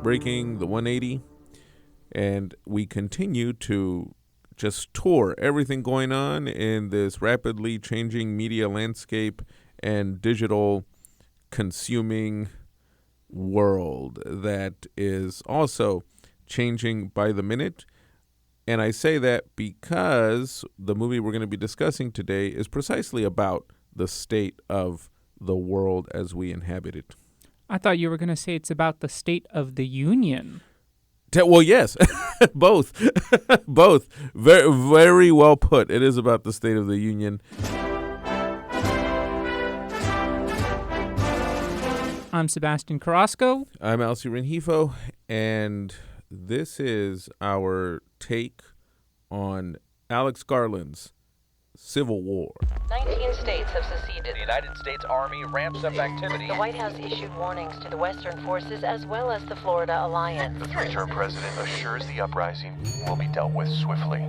Breaking the 180, and we continue to just tour everything going on in this rapidly changing media landscape and digital consuming world that is also changing by the minute. And I say that because the movie we're going to be discussing today is precisely about the state of the world as we inhabit it. I thought you were going to say it's about the state of the union. Well, yes, both. Both. Very, very well put. It is about the state of the union. I'm Sebastian Carrasco. I'm Elsie Rengifo, and this is our take on Alex Garland's Civil War. 19 states have seceded. The United States Army ramps up activity. The White House issued warnings to the Western forces as well as the Florida Alliance. The three-term president assures the uprising will be dealt with swiftly.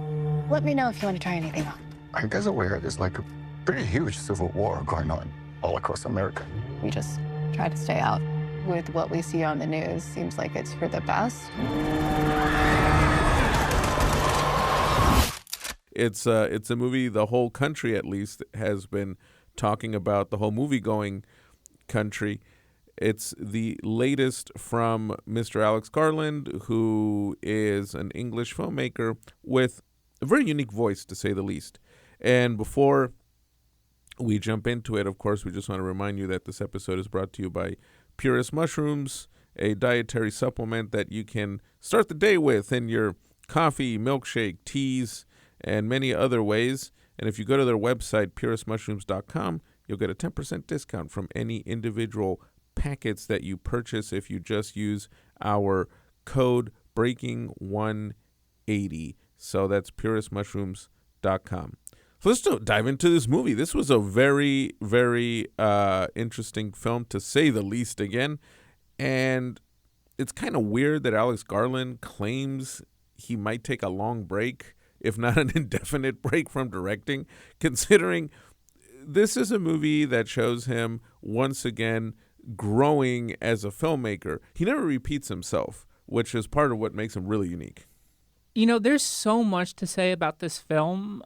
Let me know if you want to try anything on. Are you guys aware there's like a pretty huge civil war going on all across America? We just try to stay out. With what we see on the news, seems like it's for the best. It's a movie the whole country, at least, has been talking about, the whole movie-going country. It's the latest from Mr. Alex Garland, who is an English filmmaker with a very unique voice, to say the least. And before we jump into it, of course, we just want to remind you that this episode is brought to you by Purist Mushrooms, a dietary supplement that you can start the day with in your coffee, milkshake, teas, and many other ways. And if you go to their website, puristmushrooms.com, you'll get a 10% discount from any individual packets that you purchase if you just use our code BREAKING180. So that's puristmushrooms.com. So let's dive into this movie. This was a very, very interesting film, to say the least, again. And it's kind of weird that Alex Garland claims he might take a long break, if not an indefinite break from directing, considering this is a movie that shows him once again growing as a filmmaker. He never repeats himself, which is part of what makes him really unique. You know, there's so much to say about this film,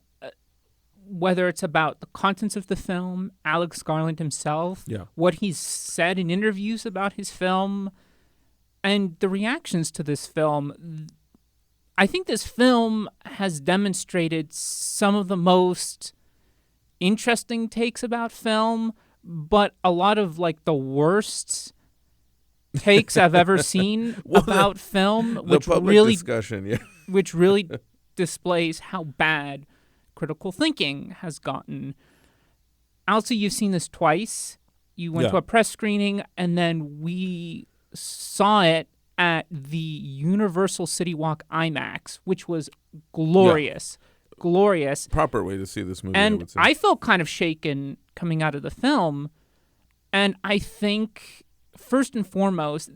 whether it's about the contents of the film, Alex Garland himself, what he's said in interviews about his film, and the reactions to this film. I think this film has demonstrated some of the most interesting takes about film, but a lot of like the worst takes I've ever seen about film, which really discussion, which really displays how bad critical thinking has gotten. Also, you've seen this twice. You went to a press screening, and then we saw it at the Universal City Walk IMAX, which was glorious. Glorious. Proper way to see this movie, and I would say. I felt kind of shaken coming out of the film. And I think, first and foremost,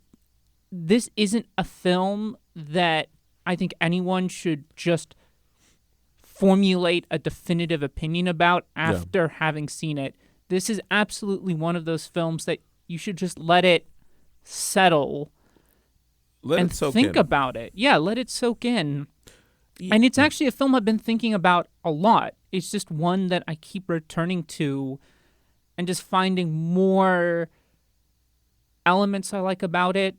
this isn't a film that I think anyone should just formulate a definitive opinion about after having seen it. This is absolutely one of those films that you should just let it settle and think about it. Yeah, let it soak in. And it's actually a film I've been thinking about a lot. It's just one that I keep returning to and just finding more elements I like about it,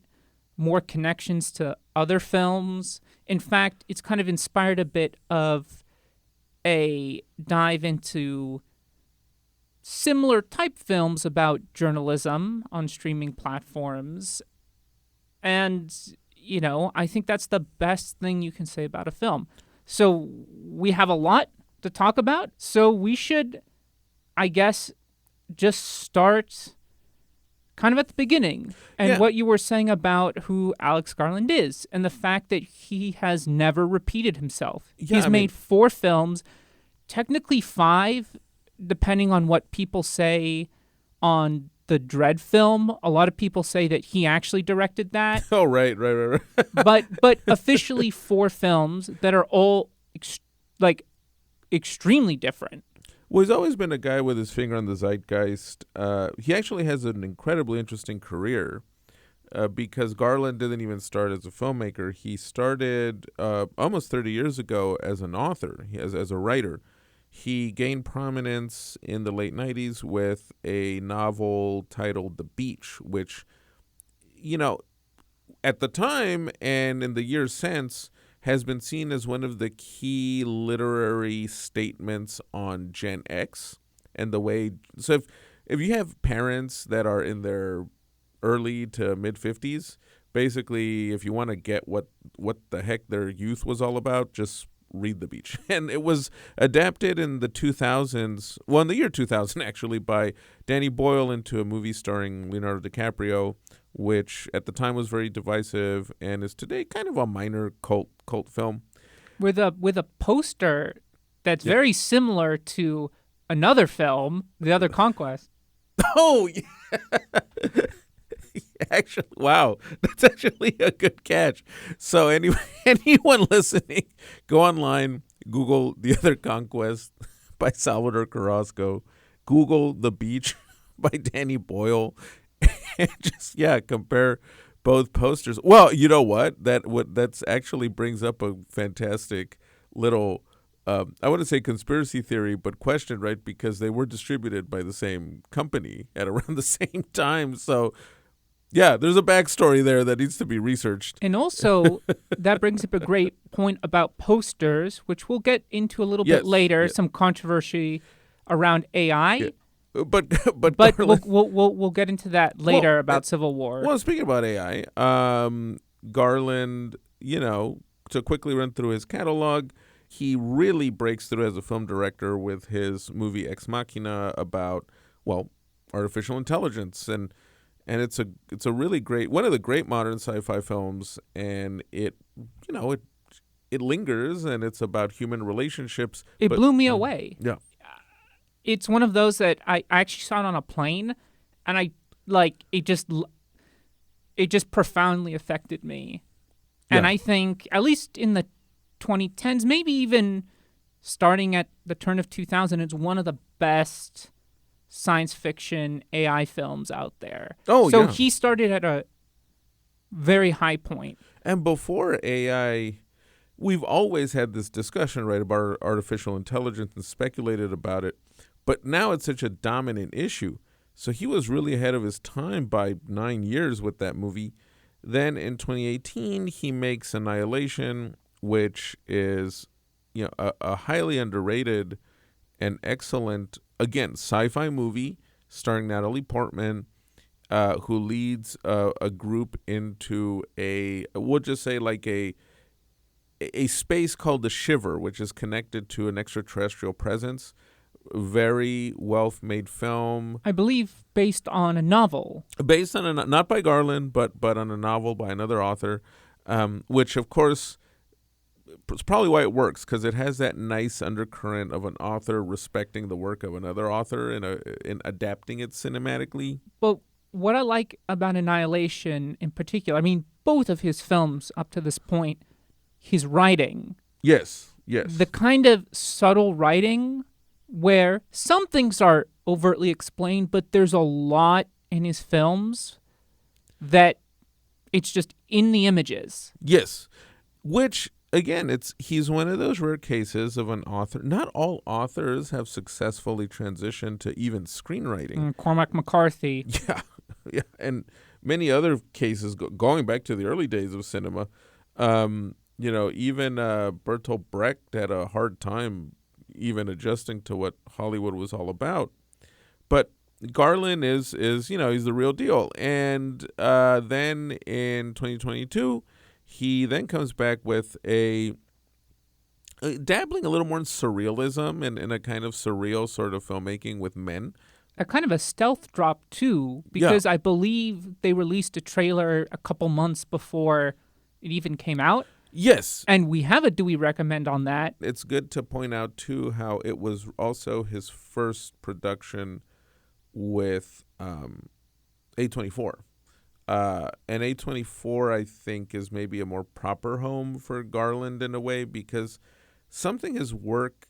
more connections to other films. In fact, it's kind of inspired a bit of a dive into similar type films about journalism on streaming platforms. And, you know, I think that's the best thing you can say about a film. So we have a lot to talk about. So we should, I guess, just start kind of at the beginning and what you were saying about who Alex Garland is and the fact that he has never repeated himself. He's made 4 films, technically 5, depending on what people say on the Dredd film. A lot of people say that he actually directed that. Oh, right. but officially 4 films that are all extremely different. Well, he's always been a guy with his finger on the zeitgeist. He actually has an incredibly interesting career. because Garland didn't even start as a filmmaker. He started almost 30 years ago as an author, as a writer. He gained prominence in the late 90s with a novel titled The Beach, which, at the time and in the years since, has been seen as one of the key literary statements on Gen X and the way. So if you have parents that are in their early to mid 50s, basically, if you want to get what the heck their youth was all about, just read The Beach. And it was adapted in the 2000s, well, in the year 2000 actually, by Danny Boyle into a movie starring Leonardo DiCaprio, which at the time was very divisive and is today kind of a minor cult film. With a poster that's very similar to another film, The Other Conquest. Oh, yeah. Actually, wow, that's actually a good catch. So anyway, anyone listening, go online, Google The Other Conquest by Salvador Carrasco, Google The Beach by Danny Boyle, and just, compare both posters. Well, you know what? That's actually brings up a fantastic little, I wouldn't say conspiracy theory, but question, right? Because they were distributed by the same company at around the same time. So, yeah, there's a backstory there that needs to be researched. And also, that brings up a great point about posters, which we'll get into a little bit later, some controversy around AI. Yeah. But Garland, we'll get into that later about Civil War. Well, speaking about AI, Garland, to quickly run through his catalog, he really breaks through as a film director with his movie Ex Machina about, artificial intelligence, and it's a really great, one of the great modern sci-fi films, and it lingers, and it's about human relationships. It blew me away. Yeah. It's one of those that I actually saw it on a plane, and it just profoundly affected me. And I think, at least in the 2010s, maybe even starting at the turn of 2000, it's one of the best science fiction AI films out there. So he started at a very high point. And before AI, we've always had this discussion, right, about artificial intelligence and speculated about it. But now it's such a dominant issue. So he was really ahead of his time by 9 years with that movie. Then in 2018, he makes Annihilation, which is, a highly underrated and excellent, again, sci-fi movie starring Natalie Portman, who leads a group into we'll just say like a space called the Shiver, which is connected to an extraterrestrial presence. Very well-made film. I believe based on a novel. Based on not by Garland, but on a novel by another author, which of course is probably why it works, because it has that nice undercurrent of an author respecting the work of another author in adapting it cinematically. Well, what I like about Annihilation in particular, I mean, both of his films up to this point, his writing. Yes. The kind of subtle writing where some things are overtly explained, but there's a lot in his films that it's just in the images. Yes, which, again, he's one of those rare cases of an author. Not all authors have successfully transitioned to even screenwriting. Cormac McCarthy. Yeah, and many other cases going back to the early days of cinema. Even Bertolt Brecht had a hard time even adjusting to what Hollywood was all about. But Garland is he's the real deal. And then in 2022, he then comes back with dabbling a little more in surrealism and in a kind of surreal sort of filmmaking with Men. A kind of a stealth drop, too, because I believe they released a trailer a couple months before it even came out. Yes. And we have a Do We Recommend on that. It's good to point out, too, how it was also his first production with A24. And A24, I think, is maybe a more proper home for Garland in a way, because something his work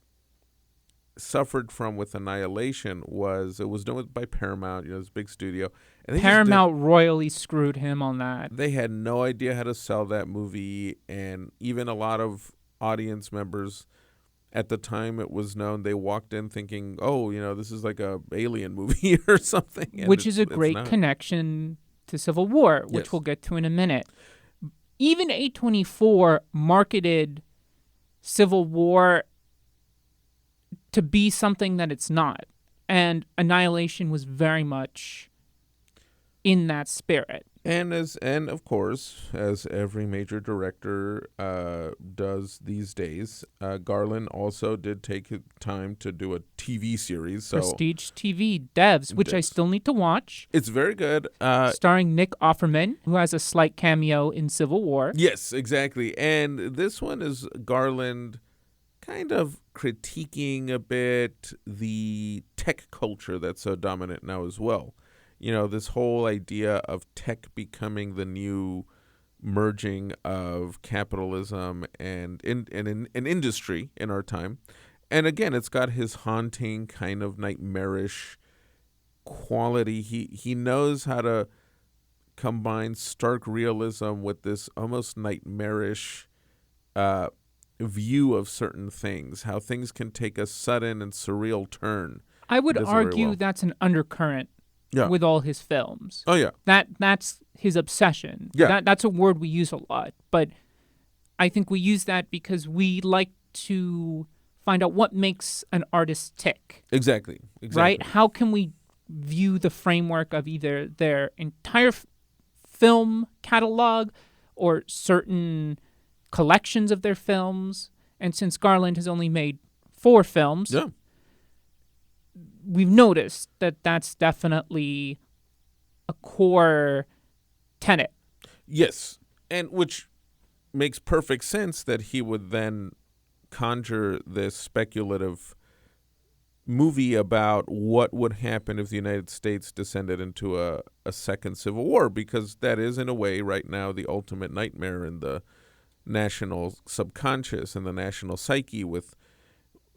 suffered from with Annihilation was it was done by Paramount, this big studio. And they just Paramount royally screwed him on that. they had no idea how to sell that movie, and even a lot of audience members at the time it was known, they walked in thinking, oh, this is like a alien movie or something. And Which is a it's great not. connection to Civil War, which Yes. we'll get to in a minute. Even A24 marketed Civil War to be something that it's not. And Annihilation was very much in that spirit. And of course, as every major director does these days, Garland also did take his time to do a TV series. So Prestige TV, Devs, which I Devs. still need to watch, it's very good. starring Nick Offerman, who has a slight cameo in Civil War. Yes, exactly. And this one is Garland kind of critiquing a bit the tech culture that's so dominant now as well. This whole idea of tech becoming the new merging of capitalism and an industry in our time. And again, it's got his haunting kind of nightmarish quality. He knows how to combine stark realism with this almost nightmarish view of certain things, how things can take a sudden and surreal turn. I would He does it very argue well. that's an undercurrent Yeah. with all his films. Oh, yeah. That's his obsession. Yeah. That's a word we use a lot, but I think we use that because we like to find out what makes an artist tick, Exactly. right? How can we view the framework of either their entire film catalog or certain collections of their films? And since Garland has only made 4 films, Yeah. we've noticed that that's definitely a core tenet. Yes. And which makes perfect sense that he would then conjure this speculative movie about what would happen if the United States descended into a second civil war, because that is, in a way, right now, the ultimate nightmare in the national subconscious and the national psyche, with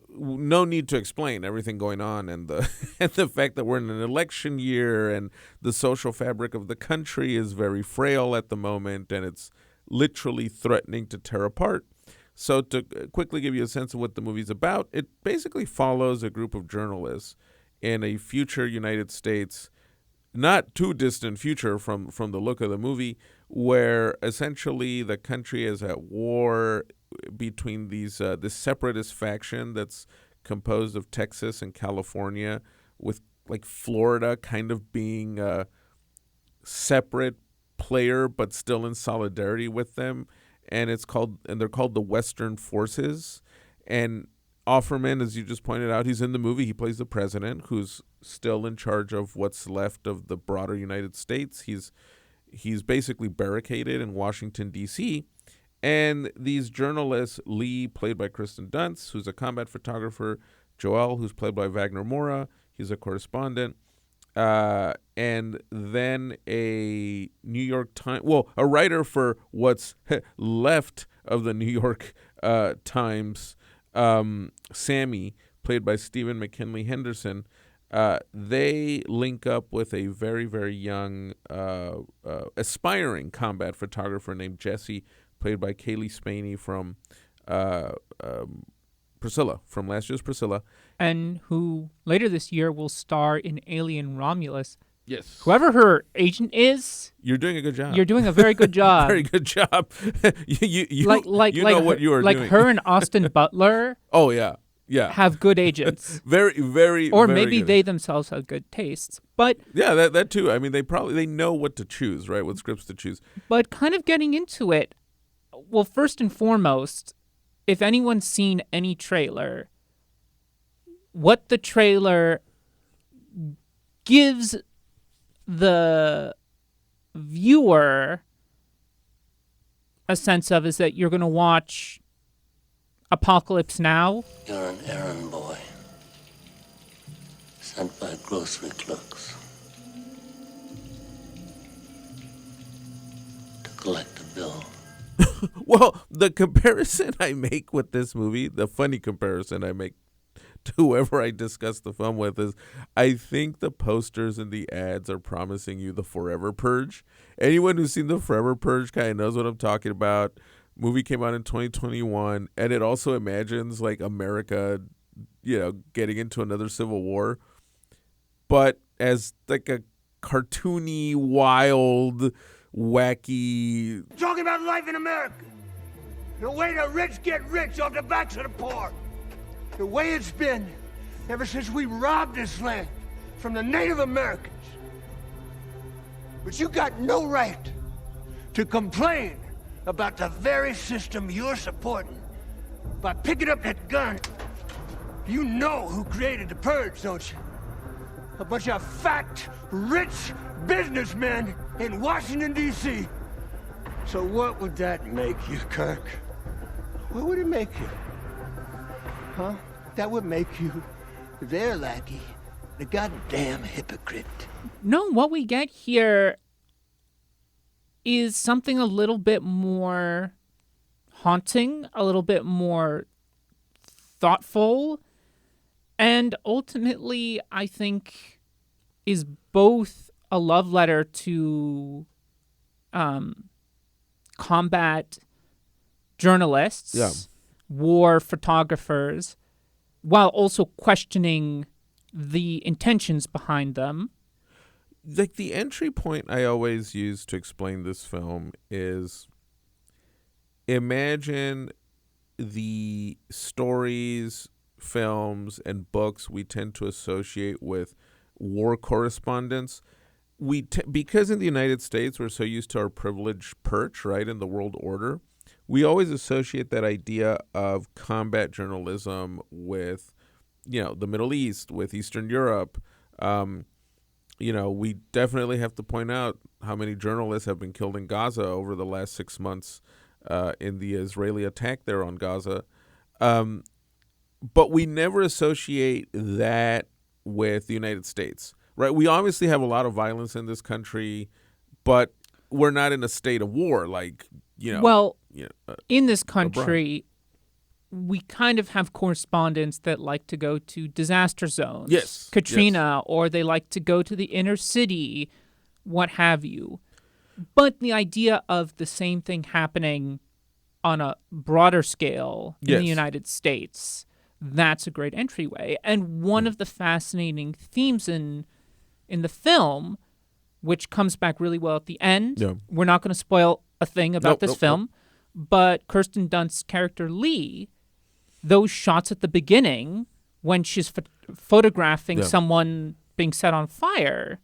no need to explain everything going on, and the and the fact that we're in an election year and the social fabric of the country is very frail at the moment, and it's literally threatening to tear apart. So to quickly give you a sense of what the movie's about, it basically follows a group of journalists in a future United States, not too distant future from the look of the movie, where essentially the country is at war between these this separatist faction that's composed of Texas and California, with like Florida kind of being a separate player but still in solidarity with them, and they're called the Western Forces. And Offerman, as you just pointed out, he's in the movie. He plays the president, who's still in charge of what's left of the broader United States. He's basically barricaded in Washington, D.C., and these journalists, Lee, played by Kristen Dunst, who's a combat photographer, Joel, who's played by Wagner Moura, he's a correspondent, and then a New York Times, a writer for what's left of the New York Times, Sammy, played by Stephen McKinley Henderson. They link up with a very, very young, aspiring combat photographer named Jesse, played by Kaylee Spaney from Priscilla, from last year's Priscilla. And who later this year will star in Alien Romulus. Yes. Whoever her agent is, You're doing a good job. you're doing a very good job. Very good job. you like know what her, you are like doing. her and Austin Butler Oh, yeah. Yeah. have good agents. Very, very, Or very maybe good. they themselves have good tastes. But Yeah, that too. I mean, they know what to choose, right? What scripts to choose. kind of getting into it, well, first and foremost, if anyone's seen any trailer, what the trailer gives the viewer a sense of is that you're going to watch Apocalypse Now. You're an errand boy, sent by grocery clerks to collect a bill. Well, the comparison I make with this movie, the funny comparison I make to whoever I discuss the film with is I think the posters and the ads are promising you the Forever Purge. Anyone who's seen the Forever Purge kind of knows what I'm talking about. Movie came out in 2021, and it also imagines like America, getting into another civil war, but as like a cartoony, wild, wacky. Talking about life in America. The way the rich get rich off the backs of the poor. The way it's been ever since we robbed this land from the Native Americans. But you got no right to complain about the very system you're supporting by picking up that gun. You know who created the purge, don't you? A bunch of fat, rich businessmen in Washington, D.C. So what would that make you, Kirk? What would it make you? Huh? That would make you their lackey, the goddamn hypocrite. No, what we get here is something a little bit more haunting, a little bit more thoughtful, and ultimately, I think, is both a love letter to combat journalists, war photographers, while also questioning the intentions behind them. Like the entry point I always use to explain this film is imagine the stories, films, and books we tend to associate with war correspondence. Because in the United States we're so used to our privileged perch, right, in the world order, we always associate that idea of combat journalism with, the Middle East, with Eastern Europe. We definitely have to point out how many journalists have been killed in Gaza over the last 6 months in the Israeli attack there on Gaza. But we never associate that with the United States, right? We obviously have a lot of violence in this country, but we're not in a state of war like, in this country, we kind of have correspondents that like to go to disaster zones. Yes. Katrina, or they like to go to the inner city, what have you. But the idea of the same thing happening on a broader scale in the United States, that's a great entryway. And one of the fascinating themes in the film, which comes back really well at the end, we're not going to spoil a thing about this film, but Kirsten Dunst's character Lee, those shots at the beginning when she's photographing someone being set on fire,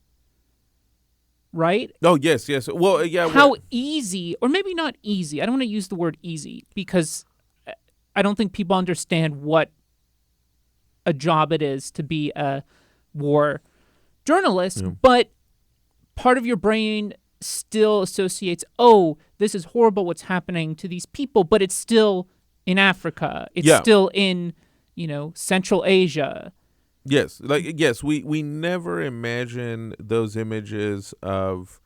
right? Oh, yes. Well, yeah. How easy, or maybe not easy, I don't want to use the word easy because I don't think people understand what a job it is to be a war journalist, but part of your brain still associates, this is horrible what's happening to these people, but it's still in Africa. It's still in, Central Asia. Yes. We never imagine those images of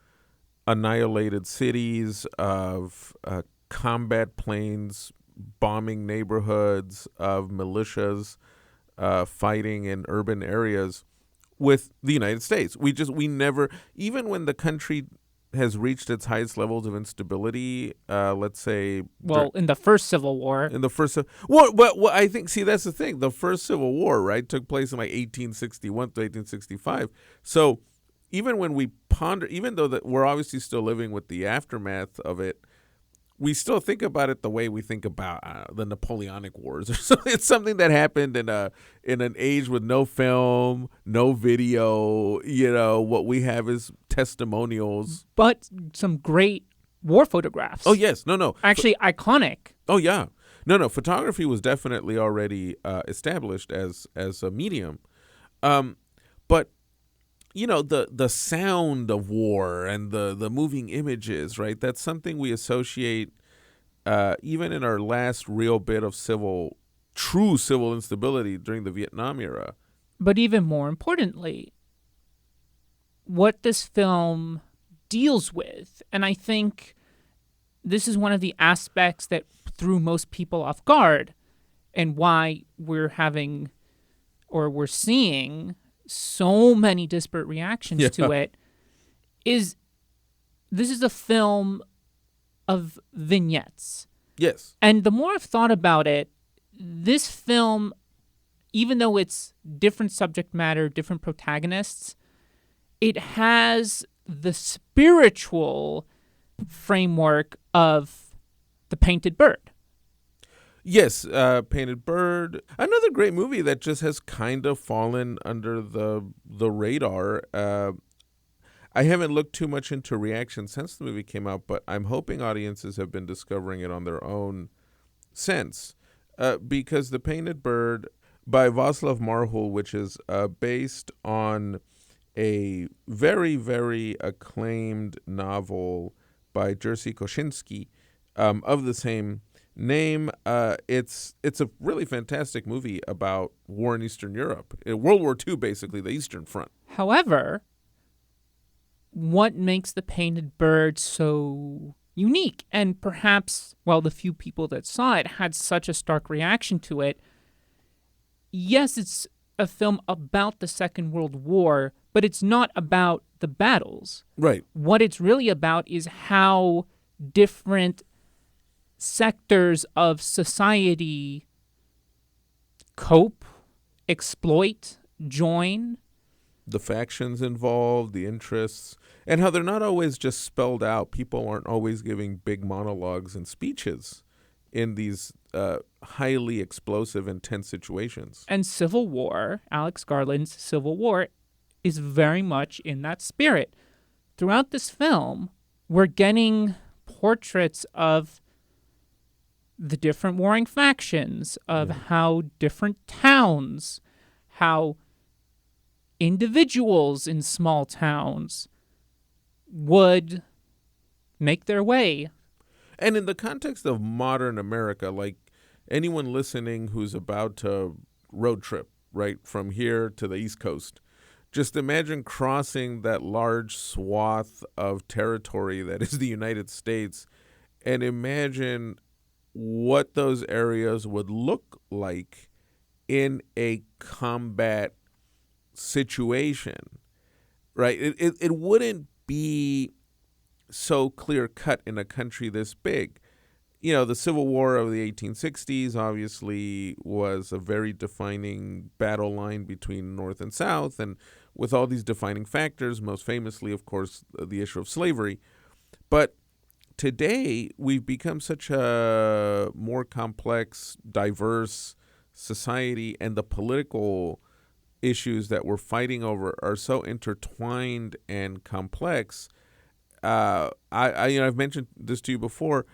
annihilated cities, of combat planes bombing neighborhoods, of militias fighting in urban areas with the United States. We never, even when the country has reached its highest levels of instability, let's say... in the first Civil War. Well, I think, that's the thing. The first Civil War, right, took place in 1861 to 1865. So even when we ponder, even though that we're obviously still living with the aftermath of it, we still think about it the way we think about the Napoleonic Wars. It's something that happened in an age with no film, no video. What we have is testimonials, but some great war photographs. Oh yes, no, actually iconic. Oh yeah, no. Photography was definitely already established as a medium, but. The sound of war and the moving images, right? That's something we associate even in our last real bit of true civil instability during the Vietnam era. But even more importantly, what this film deals with, and I think this is one of the aspects that threw most people off guard and why we're having or we're seeing so many disparate reactions to it, is this is a film of vignettes. Yes. And the more I've thought about it, this film, even though it's different subject matter, different protagonists, it has the spiritual framework of The Painted Bird. Yes, Painted Bird. Another great movie that just has kind of fallen under the radar. I haven't looked too much into reactions since the movie came out, but I'm hoping audiences have been discovering it on their own sense. Because The Painted Bird by Václav Marhul, which is based on a very, very acclaimed novel by Jerzy Kosinski of the same name. It's a really fantastic movie about war in Eastern Europe. World War II, basically, the Eastern Front. However, what makes The Painted Bird so unique, and perhaps, well, the few people that saw it had such a stark reaction to it, yes, it's a film about the Second World War, but it's not about the battles. Right. What it's really about is how different sectors of society cope, exploit, join. The factions involved, the interests, and how they're not always just spelled out. People aren't always giving big monologues and speeches in these highly explosive, intense situations. And Civil War, Alex Garland's Civil War, is very much in that spirit. Throughout this film, we're getting portraits of the different warring factions, of how different towns, how individuals in small towns would make their way. And in the context of modern America, like anyone listening who's about to road trip, right, from here to the East Coast, just imagine crossing that large swath of territory that is the United States, and imagine what those areas would look like in a combat situation, right? It wouldn't be so clear cut in a country this big. You know, the Civil War of the 1860s obviously was a very defining battle line between North and South, and with all these defining factors, most famously, of course, the issue of slavery. But today, we've become such a more complex, diverse society, and the political issues that we're fighting over are so intertwined and complex. I've mentioned this to you before.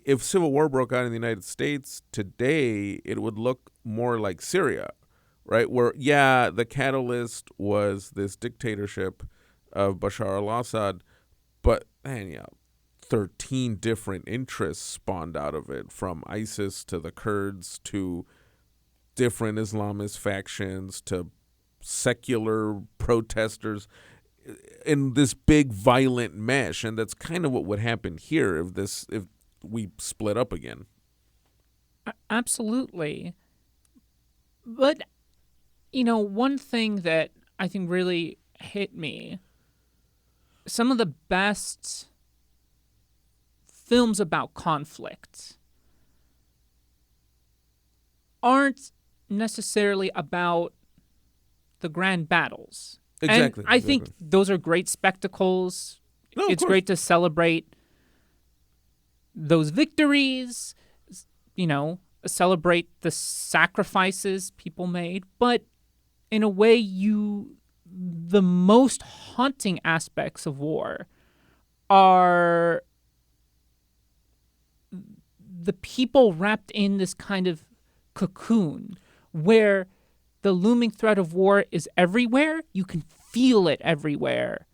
If Civil War broke out in the United States today, it would look more like Syria, right? Where, the catalyst was this dictatorship of Bashar al-Assad, but, 13 different interests spawned out of it, from ISIS to the Kurds to different Islamist factions to secular protesters in this big violent mesh. And that's kind of what would happen here if we split up again. Absolutely. But, one thing that I think really hit me, some of the best films about conflict aren't necessarily about the grand battles. Exactly. And I think those are great spectacles. No, it's great to celebrate those victories, celebrate the sacrifices people made. But in a way, the most haunting aspects of war are the people wrapped in this kind of cocoon where the looming threat of war is everywhere. You can feel it everywhere,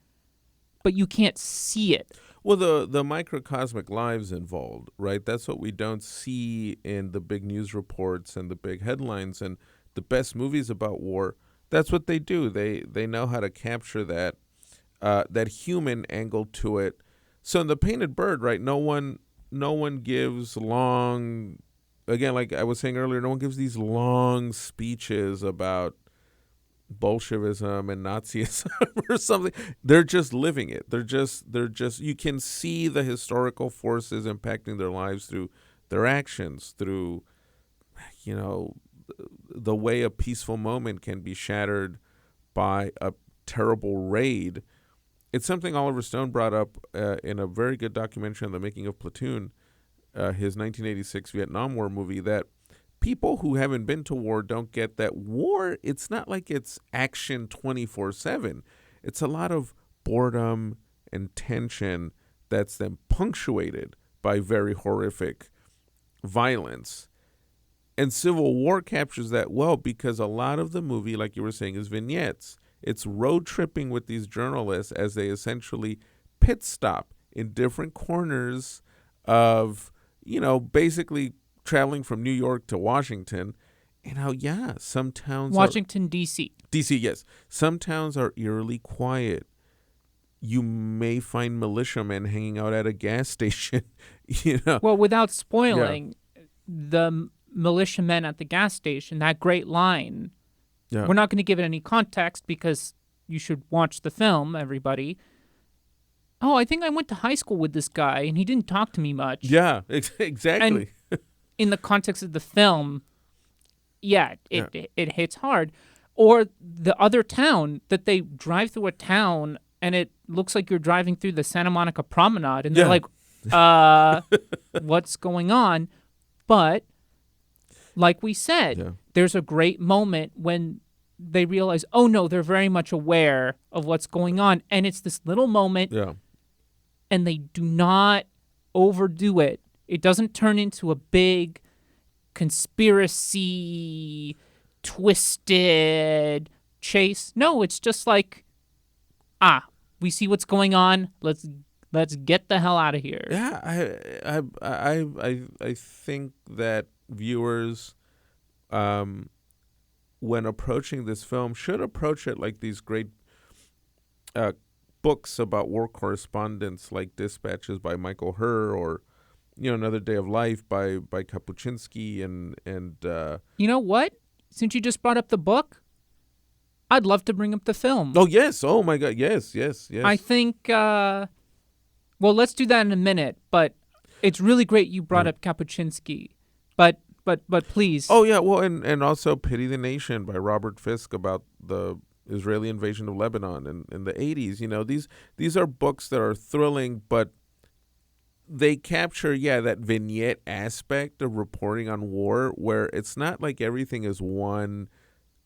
but you can't see it. Well, the microcosmic lives involved, right? That's what we don't see in the big news reports and the big headlines and the best movies about war. That's what they do. They know how to capture that human angle to it. So in The Painted Bird, right, no one gives long, again, like I was saying earlier, no one gives these long speeches about Bolshevism and Nazism or something. They're just living it. They're just you can see the historical forces impacting their lives through their actions, through the way a peaceful moment can be shattered by a terrible raid. It's something Oliver Stone brought up in a very good documentary on the making of Platoon, his 1986 Vietnam War movie, that people who haven't been to war don't get that war, it's not like it's action 24/7. It's a lot of boredom and tension that's then punctuated by very horrific violence. And Civil War captures that well because a lot of the movie, like you were saying, is vignettes. It's road tripping with these journalists as they essentially pit stop in different corners of, basically traveling from New York to Washington. And how, some towns Washington, D.C. D.C., yes. Some towns are eerily quiet. You may find militiamen hanging out at a gas station, Well, without spoiling, the militiamen at the gas station, that great line, we're not going to give it any context because you should watch the film, everybody. Oh, I think I went to high school with this guy, and he didn't talk to me much. Yeah, exactly. And in the context of the film, it hits hard. Or the other town, that they drive through a town, and it looks like you're driving through the Santa Monica Promenade, and they're like, what's going on? But like we said, there's a great moment when they realize, oh no, they're very much aware of what's going on. And it's this little moment, and they do not overdo it. It doesn't turn into a big conspiracy, twisted chase. No, it's just like, we see what's going on. Let's get the hell out of here. Yeah, I think that viewers, when approaching this film, should approach it like these great books about war correspondence, like Dispatches by Michael Herr, or Another Day of Life by Kapuscinski, and you know what? Since you just brought up the book, I'd love to bring up the film. Oh yes! Oh my God! Yes. I think. Well, let's do that in a minute. But it's really great you brought up Kapuscinski. But please. Oh yeah. Well, and also Pity the Nation by Robert Fisk about the Israeli invasion of Lebanon in the 80s. These are books that are thrilling, but they capture that vignette aspect of reporting on war, where it's not like everything is one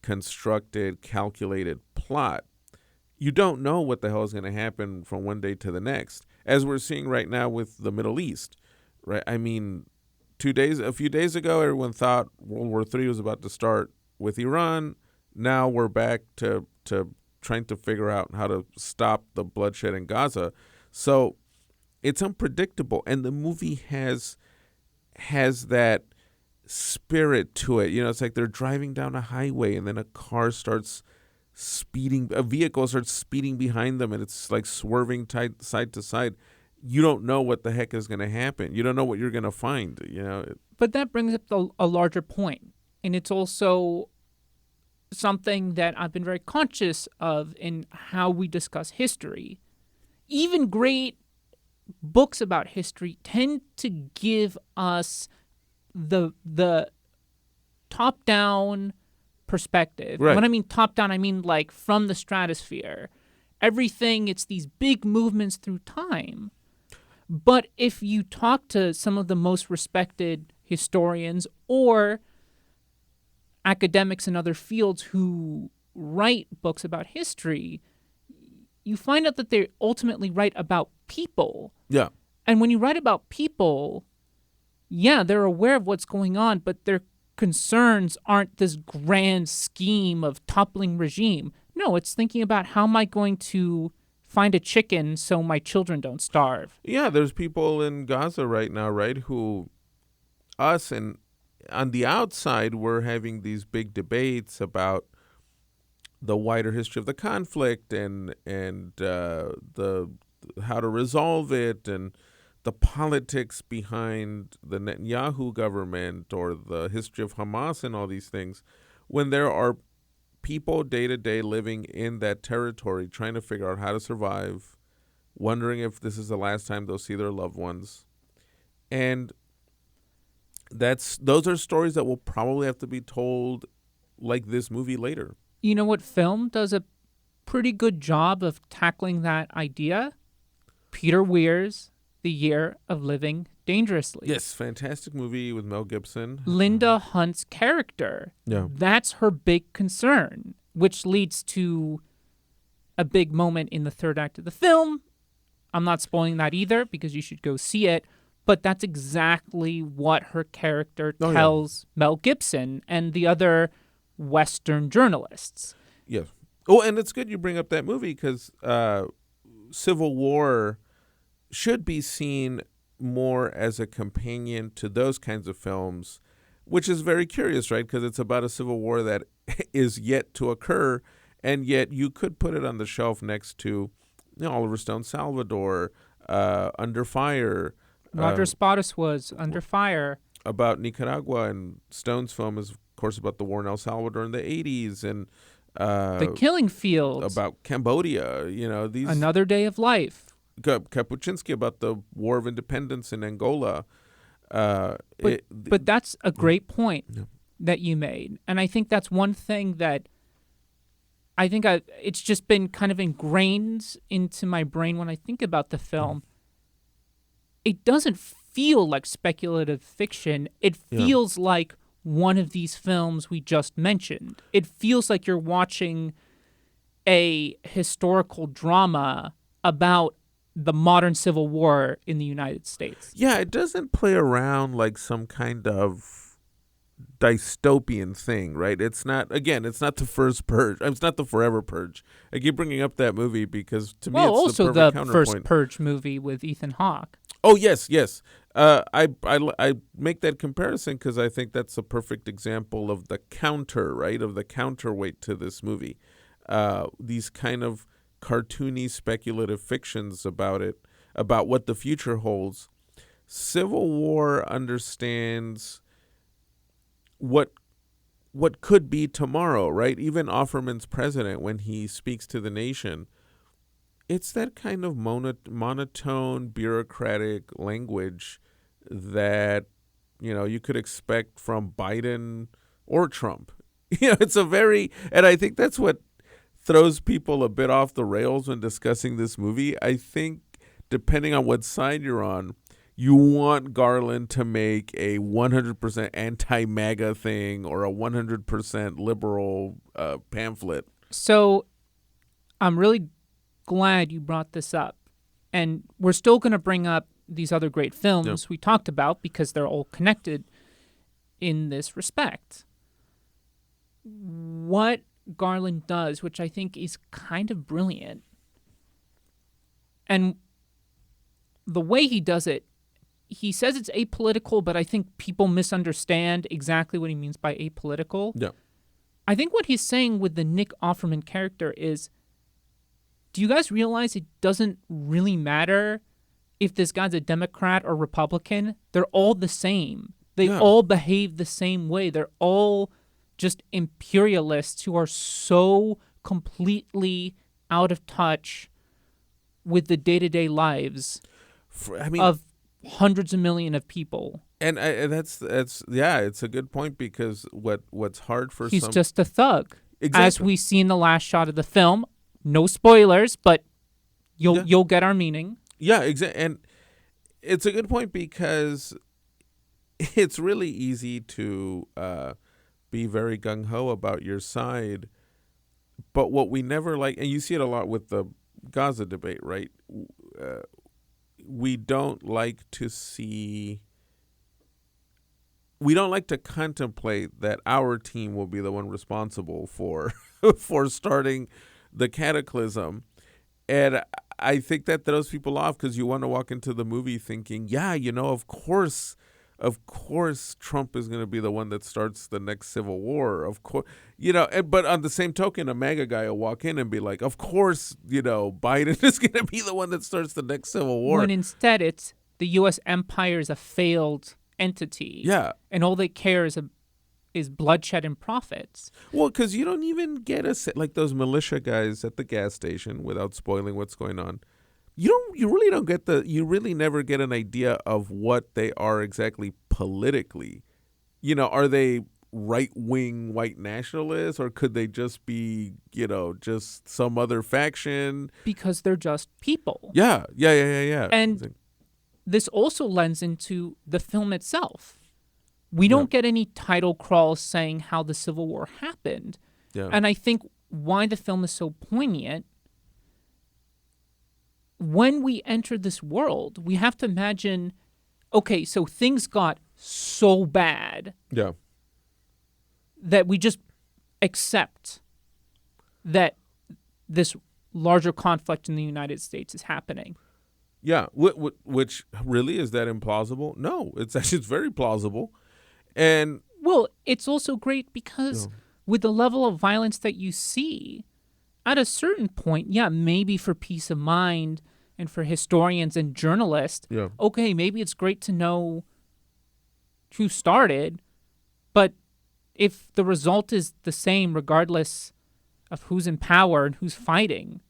constructed, calculated plot. You don't know what the hell is going to happen from one day to the next, as we're seeing right now with the Middle East, right? I mean, a few days ago, everyone thought World War III was about to start with Iran. Now we're back to trying to figure out how to stop the bloodshed in Gaza. So it's unpredictable, and the movie has that spirit to it. It's like they're driving down a highway, and then a vehicle starts speeding behind them, and it's like swerving side to side. You don't know what the heck is going to happen. You don't know what you're going to find. But that brings up a larger point, and it's also something that I've been very conscious of in how we discuss history. Even great books about history tend to give us the top-down perspective. Right. When I mean top-down, I mean like from the stratosphere. Everything, it's these big movements through time. But if you talk to some of the most respected historians or academics in other fields who write books about history, you find out that they ultimately write about people. Yeah. And when you write about people, they're aware of what's going on, but their concerns aren't this grand scheme of toppling regime. No, it's thinking about how am I going to find a chicken so my children don't starve. Yeah, there's people in Gaza right now, right, who us and on the outside we're having these big debates about the wider history of the conflict and the how to resolve it and the politics behind the Netanyahu government or the history of Hamas and all these things, when there are people day to day living in that territory, trying to figure out how to survive, wondering if this is the last time they'll see their loved ones. And those are stories that will probably have to be told like this movie later. You know what film does a pretty good job of tackling that idea? Peter Weir's The Year of Living Dangerously. Yes, fantastic movie with Mel Gibson. Linda Hunt's character. Yeah. That's her big concern, which leads to a big moment in the third act of the film. I'm not spoiling that either because you should go see it, but that's exactly what her character tells Mel Gibson and the other Western journalists. Yes. Oh, and it's good you bring up that movie because Civil War should be seen more as a companion to those kinds of films, which is very curious, right? Because it's about a civil war that is yet to occur, and yet you could put it on the shelf next to Oliver Stone's Salvador, Under Fire. Roger Spottiswood's Under Fire. About Nicaragua, and Stone's film is, of course, about the war in El Salvador in the 80s, and The Killing Fields. about Cambodia. These Another Day of Life. Kapuscinski about the War of Independence in Angola. But that's a great point that you made. And I think that's one thing that it's just been kind of ingrained into my brain when I think about the film. It doesn't feel like speculative fiction. It feels like one of these films we just mentioned. It feels like you're watching a historical drama about the modern Civil War in the United States. Yeah, it doesn't play around like some kind of dystopian thing, right? It's not the first Purge. It's not the Forever Purge. I keep bringing up that movie because to me it's also the perfect the counterpoint. first Purge movie with Ethan Hawke. Oh, yes. I make that comparison because I think that's a perfect example of the counter, right? Of the counterweight to this movie. These kind of cartoony speculative fictions about what the future holds. Civil War understands what could be tomorrow, right? Even Offerman's president, when he speaks to the nation, it's that kind of monotone, bureaucratic language that, you could expect from Biden or Trump. And I think that's what throws people a bit off the rails when discussing this movie. I think depending on what side you're on, you want Garland to make a 100% anti-MAGA thing or a 100% liberal pamphlet. So I'm really glad you brought this up. And we're still going to bring up these other great films we talked about because they're all connected in this respect. What Garland does, which I think is kind of brilliant, and the way he does it, he says it's apolitical, but I think people misunderstand exactly what he means by apolitical. Yeah. I think what he's saying with the Nick Offerman character is, do you guys realize it doesn't really matter if this guy's a Democrat or Republican? They're all the same. They all behave the same way. They're all just imperialists who are so completely out of touch with the day-to-day lives of hundreds of millions of people. And it's a good point because what's hard for he's some... just a thug. Exactly. As we see in the last shot of the film. No spoilers, but you'll get our meaning. Yeah, exactly. And it's a good point because it's really easy to be very gung-ho about your side. But what we never like, and you see it a lot with the Gaza debate, right? We don't like to contemplate that our team will be the one responsible for starting the cataclysm. And I think that throws people off because you want to walk into the movie thinking, of course Trump is going to be the one that starts the next civil war. Of course, but on the same token, a MAGA guy will walk in and be like, of course, Biden is going to be the one that starts the next civil war. When instead it's the U.S. empire is a failed entity. Yeah. And all they care is is bloodshed and profits. Well, because you don't even get like those militia guys at the gas station, without spoiling what's going on. You really never get an idea of what they are exactly politically. Are they right-wing white nationalists, or could they just be, just some other faction? Because they're just people. Yeah. And this also lends into the film itself. We don't get any title crawls saying how the Civil War happened. Yeah. And I think why the film is so poignant, when we enter this world, we have to imagine, okay, so things got so bad that we just accept that this larger conflict in the United States is happening. Yeah, which really, is that implausible? No, it's very plausible. And well, it's also great because with the level of violence that you see, at a certain point, maybe for peace of mind and for historians and journalists, okay, maybe it's great to know who started, but if the result is the same regardless of who's in power and who's fighting,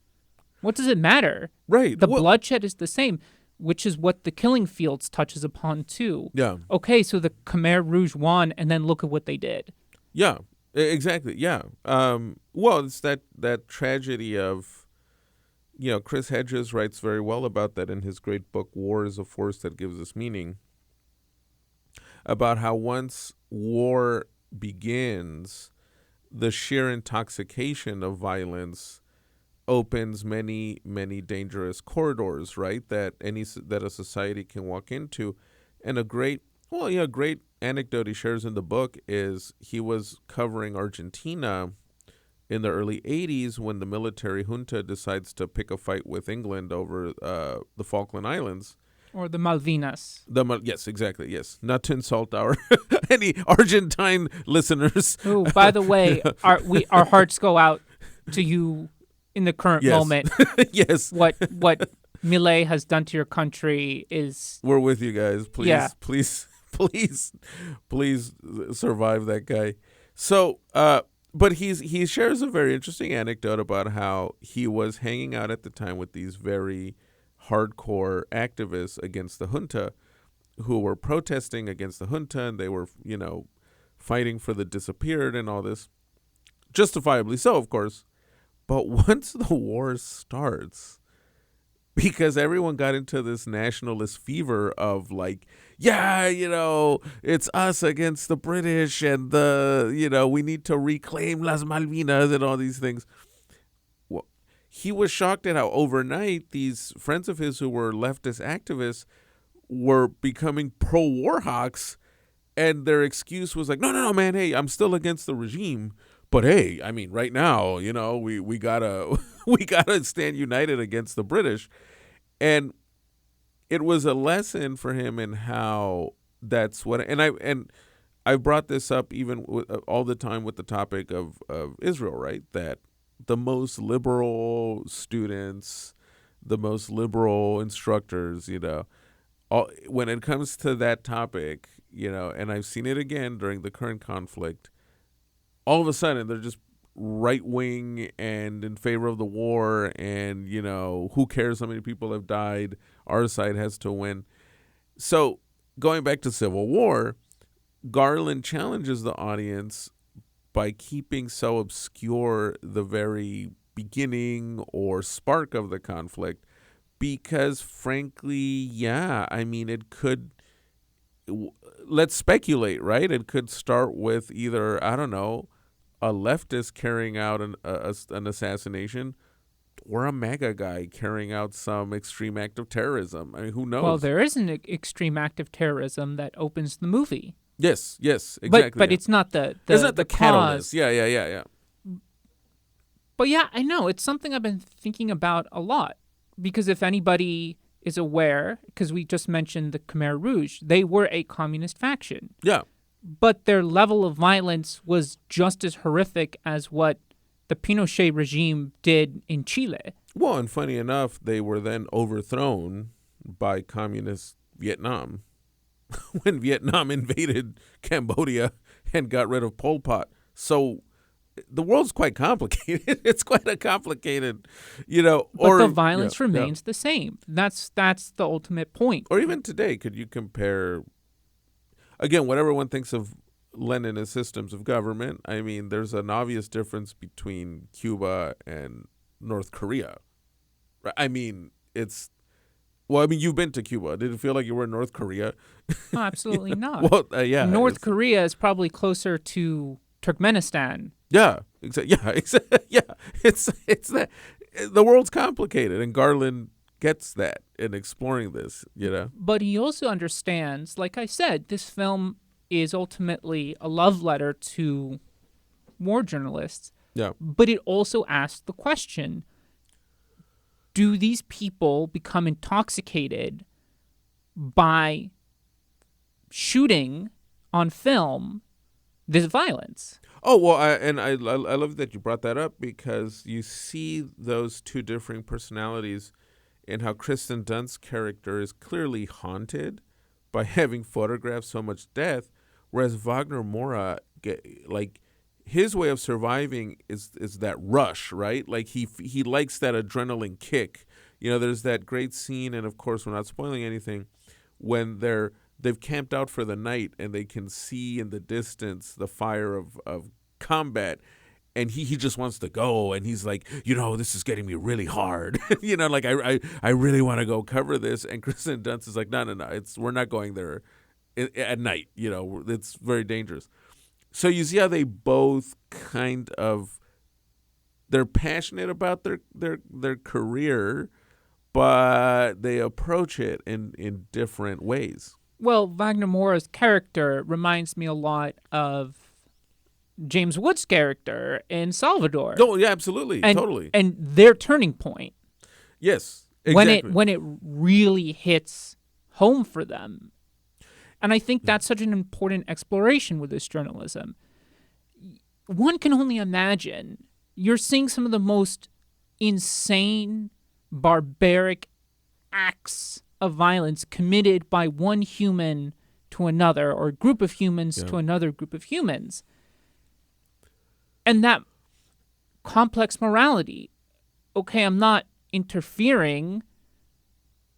what does it matter? Right. The bloodshed is the same, which is what the Killing Fields touches upon too. Yeah. Okay, so the Khmer Rouge won, and then look at what they did. Yeah, exactly. Yeah. Well, it's that tragedy of, Chris Hedges writes very well about that in his great book, War is a Force That Gives Us Meaning, about how once war begins, the sheer intoxication of violence opens many, many dangerous corridors, right? That a society can walk into. And a great anecdote he shares in the book is he was covering Argentina in the early 80s when the military junta decides to pick a fight with England over the Falkland Islands. Or the Malvinas. Yes, exactly, yes. Not to insult our any Argentine listeners. Oh, by the way, our hearts go out to you in the current moment. Yes. What Milei has done to your country is... We're with you guys. Please survive that guy. So, but he shares a very interesting anecdote about how he was hanging out at the time with these very hardcore activists against the junta who were protesting against the junta, and they were, fighting for the disappeared and all this. Justifiably so, of course. But once the war starts, because everyone got into this nationalist fever of like, it's us against the British and we need to reclaim Las Malvinas and all these things. Well, he was shocked at how overnight these friends of his who were leftist activists were becoming pro-war hawks, and their excuse was like, no, man, hey, I'm still against the regime. But hey, I mean, right now, we gotta stand united against the British, and it was a lesson for him in how that's what. And I brought this up even all the time with the topic of Israel, right? That the most liberal students, the most liberal instructors, when it comes to that topic, and I've seen it again during the current conflict. All of a sudden, they're just right-wing and in favor of the war, and, who cares how many people have died? Our side has to win. So, going back to Civil War, Garland challenges the audience by keeping so obscure the very beginning or spark of the conflict, because, frankly, it could... Let's speculate, right? It could start with either, I don't know, a leftist carrying out an assassination, or a MAGA guy carrying out some extreme act of terrorism. I mean, who knows? Well, there is an extreme act of terrorism that opens the movie. Yes, exactly. But it's not the catalyst. cause. Yeah. But I know. It's something I've been thinking about a lot, because if anybody is aware, because we just mentioned the Khmer Rouge, they were a communist faction. Yeah. But their level of violence was just as horrific as what the Pinochet regime did in Chile. Well, and funny enough, they were then overthrown by communist Vietnam when Vietnam invaded Cambodia and got rid of Pol Pot. So the world's quite complicated. It's quite a complicated, But the violence remains the same. That's the ultimate point. Or even today, could you compare, again, whatever one thinks of Lenin as systems of government, I mean, there's an obvious difference between Cuba and North Korea. Right? I mean, you've been to Cuba. Did it feel like you were in North Korea? No, absolutely not. Well, yeah. North Korea is probably closer to Turkmenistan. Yeah, exactly. Yeah. It's that the world's complicated, and Garland gets that in exploring this. But he also understands, like I said, this film is ultimately a love letter to war journalists. Yeah. But it also asks the question: do these people become intoxicated by shooting on film this violence? Oh, well, I love that you brought that up, because you see those two differing personalities in how Kristen Dunst's character is clearly haunted by having photographed so much death, whereas Wagner Moura, his way of surviving is that rush, right? Like he likes that adrenaline kick. There's that great scene, and of course we're not spoiling anything, when they've camped out for the night and they can see in the distance the fire of combat, and he just wants to go, and he's like, this is getting me really hard. I really want to go cover this. And Kristen Dunst is like, no, we're not going there at night. It's very dangerous. So you see how they both they're passionate about their career, but they approach it in different ways. Well, Wagner Moura's character reminds me a lot of James Woods' character in Salvador. No, yeah, absolutely, totally. And their turning point. Yes, exactly. When it really hits home for them. And I think that's such an important exploration with this journalism. One can only imagine you're seeing some of the most insane, barbaric acts of violence committed by one human to another, or a group of humans to another group of humans. And that complex morality. Okay, I'm not interfering.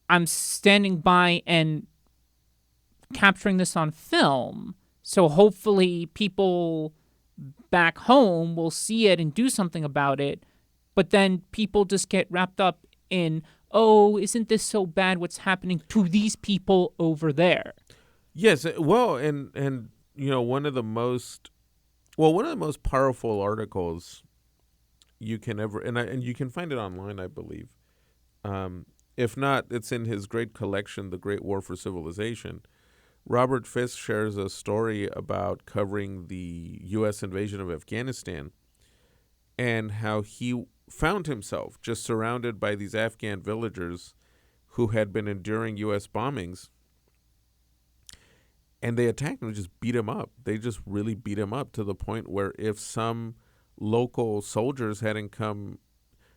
I'm standing by and capturing this on film. So hopefully people back home will see it and do something about it. But then people just get wrapped up in, oh, isn't this so bad what's happening to these people over there? Yes, well, and one of the most powerful articles you can ever, and you can find it online, I believe. If not, it's in his great collection, The Great War for Civilization. Robert Fisk shares a story about covering the U.S. invasion of Afghanistan and how he found himself just surrounded by these Afghan villagers who had been enduring U.S. bombings. And they attacked him and just beat him up. They just really beat him up to the point where if some local soldiers hadn't come,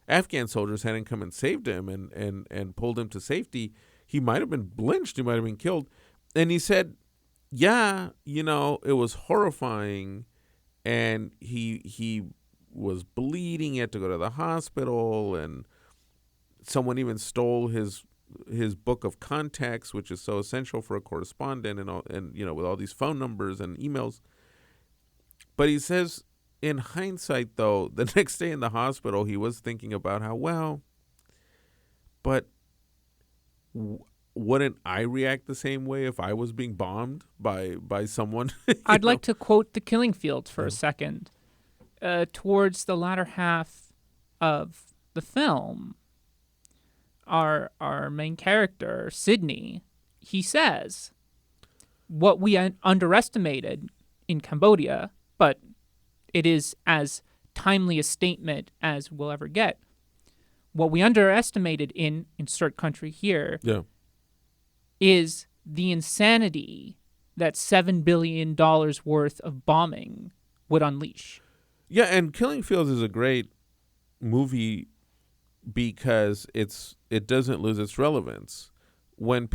Afghan soldiers hadn't come and saved him and pulled him to safety, he might have been lynched. He might have been killed. And he said, yeah, it was horrifying. And he was bleeding. He had to go to the hospital. And someone even stole his book of contacts, which is so essential for a correspondent, and with all these phone numbers and emails. But he says, in hindsight, though, the next day in the hospital, he was thinking about how, but wouldn't I react the same way if I was being bombed by someone? I'd like to quote The Killing Fields for a second. Towards the latter half of the film, our main character, Sydney, he says, what we underestimated in Cambodia, but it is as timely a statement as we'll ever get. What we underestimated in insert country here is the insanity that $7 billion worth of bombing would unleash. Yeah, and Killing Fields is a great movie because it doesn't lose its relevance. when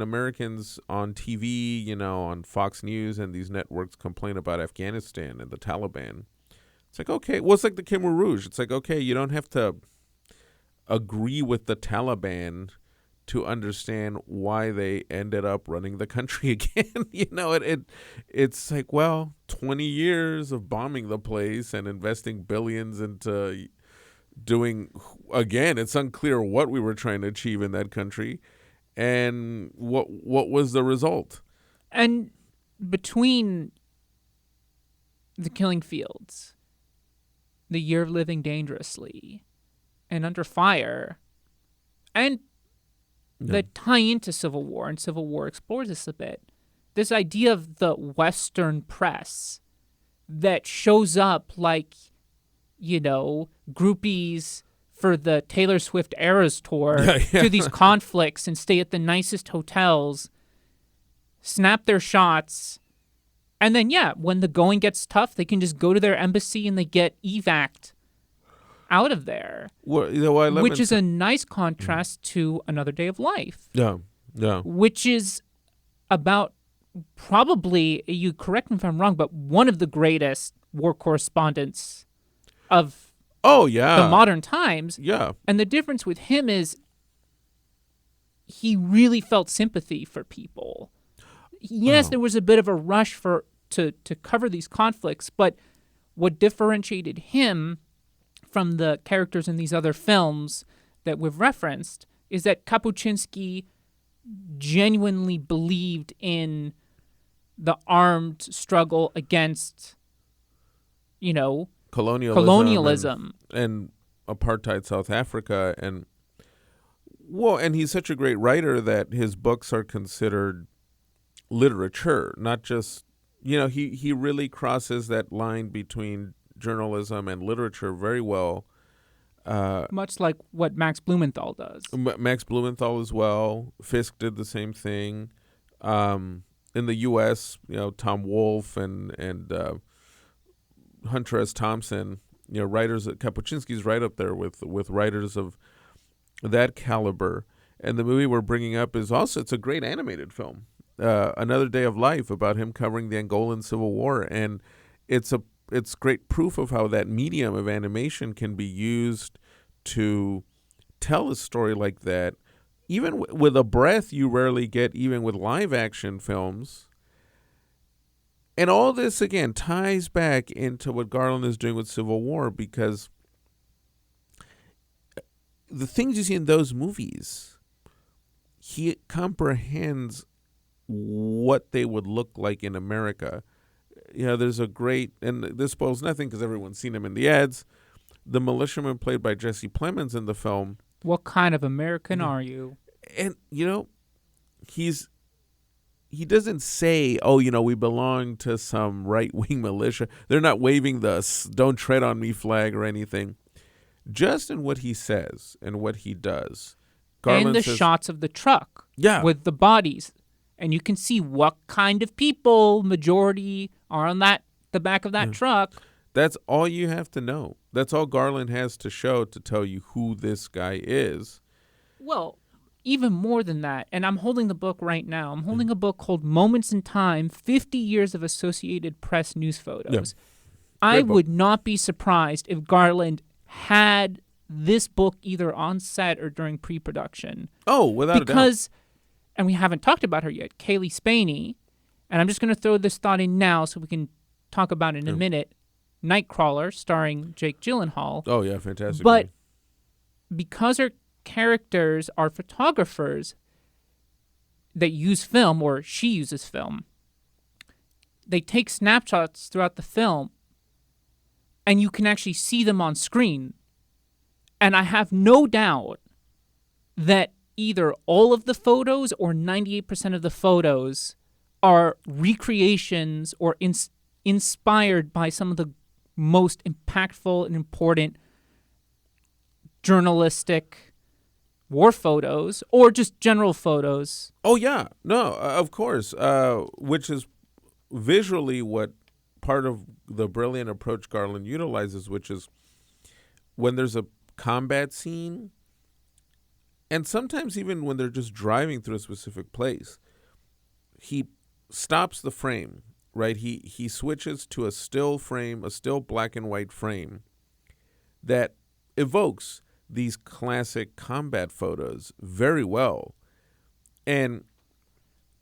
Americans on TV, on Fox News and these networks complain about Afghanistan and the Taliban, it's like, okay, well, it's like the Khmer Rouge. It's like, okay, you don't have to agree with the Taliban to understand why they ended up running the country again. It's like, well, 20 years of bombing the place and investing billions into doing, again, it's unclear what we were trying to achieve in that country and what was the result. And between The Killing Fields, The Year of Living Dangerously, and Under Fire, and that tie into Civil War, and Civil War explores this a bit. This idea of the Western press that shows up like, groupies for the Taylor Swift Eras tour to these conflicts and stay at the nicest hotels, snap their shots, and then, when the going gets tough, they can just go to their embassy and they get evac'd out of there, which is a nice contrast to Another Day of Life. Yeah. Which is about probably, you correct me if I'm wrong, but one of the greatest war correspondents of the modern times. Yeah. And the difference with him is he really felt sympathy for people. Yes, there was a bit of a rush to cover these conflicts, but what differentiated him from the characters in these other films that we've referenced is that Kapuscinski genuinely believed in the armed struggle against, colonialism and apartheid South Africa. And he's such a great writer that his books are considered literature, not just, he really crosses that line between journalism and literature very well. Much like what Max Blumenthal does. Max Blumenthal as well. Fisk did the same thing. In the U.S., Tom Wolfe and Hunter S. Thompson, writers. Kapuscinski's right up there with writers of that caliber. And the movie we're bringing up is also, it's a great animated film. Another Day of Life, about him covering the Angolan Civil War, and it's great proof of how that medium of animation can be used to tell a story like that, even with a breath you rarely get, even with live action films. And all this, again, ties back into what Garland is doing with Civil War, because the things you see in those movies, he comprehends what they would look like in America. There's a great, and this spoils nothing because everyone's seen him in the ads, the militiaman played by Jesse Plemons in the film. What kind of American are you? And, he doesn't say, we belong to some right-wing militia. They're not waving the "Don't Tread on Me" flag or anything. Just in what he says and what he does. Garland and the says, shots of the truck with the bodies. And you can see what kind of people, majority, are on the back of that truck. That's all you have to know. That's all Garland has to show to tell you who this guy is. Well, even more than that, and I'm holding the book right now. I'm holding a book called Moments in Time, 50 Years of Associated Press News Photos. Yeah. I would not be surprised if Garland had this book either on set or during pre-production. Oh, without a doubt. And we haven't talked about her yet, Kaylee Spaney. And I'm just going to throw this thought in now so we can talk about it in a minute. Nightcrawler, starring Jake Gyllenhaal. Oh, yeah, fantastic. But because her characters are photographers that use film, or she uses film, they take snapshots throughout the film, and you can actually see them on screen. And I have no doubt that either all of the photos or 98% of the photos are recreations or inspired by some of the most impactful and important journalistic war photos or just general photos. Oh, yeah. No, of course. Which is visually what part of the brilliant approach Garland utilizes, which is when there's a combat scene, And sometimes even when they're just driving through a specific place, he stops the frame, right? He switches to a still frame, a still black and white frame that evokes these classic combat photos very well. And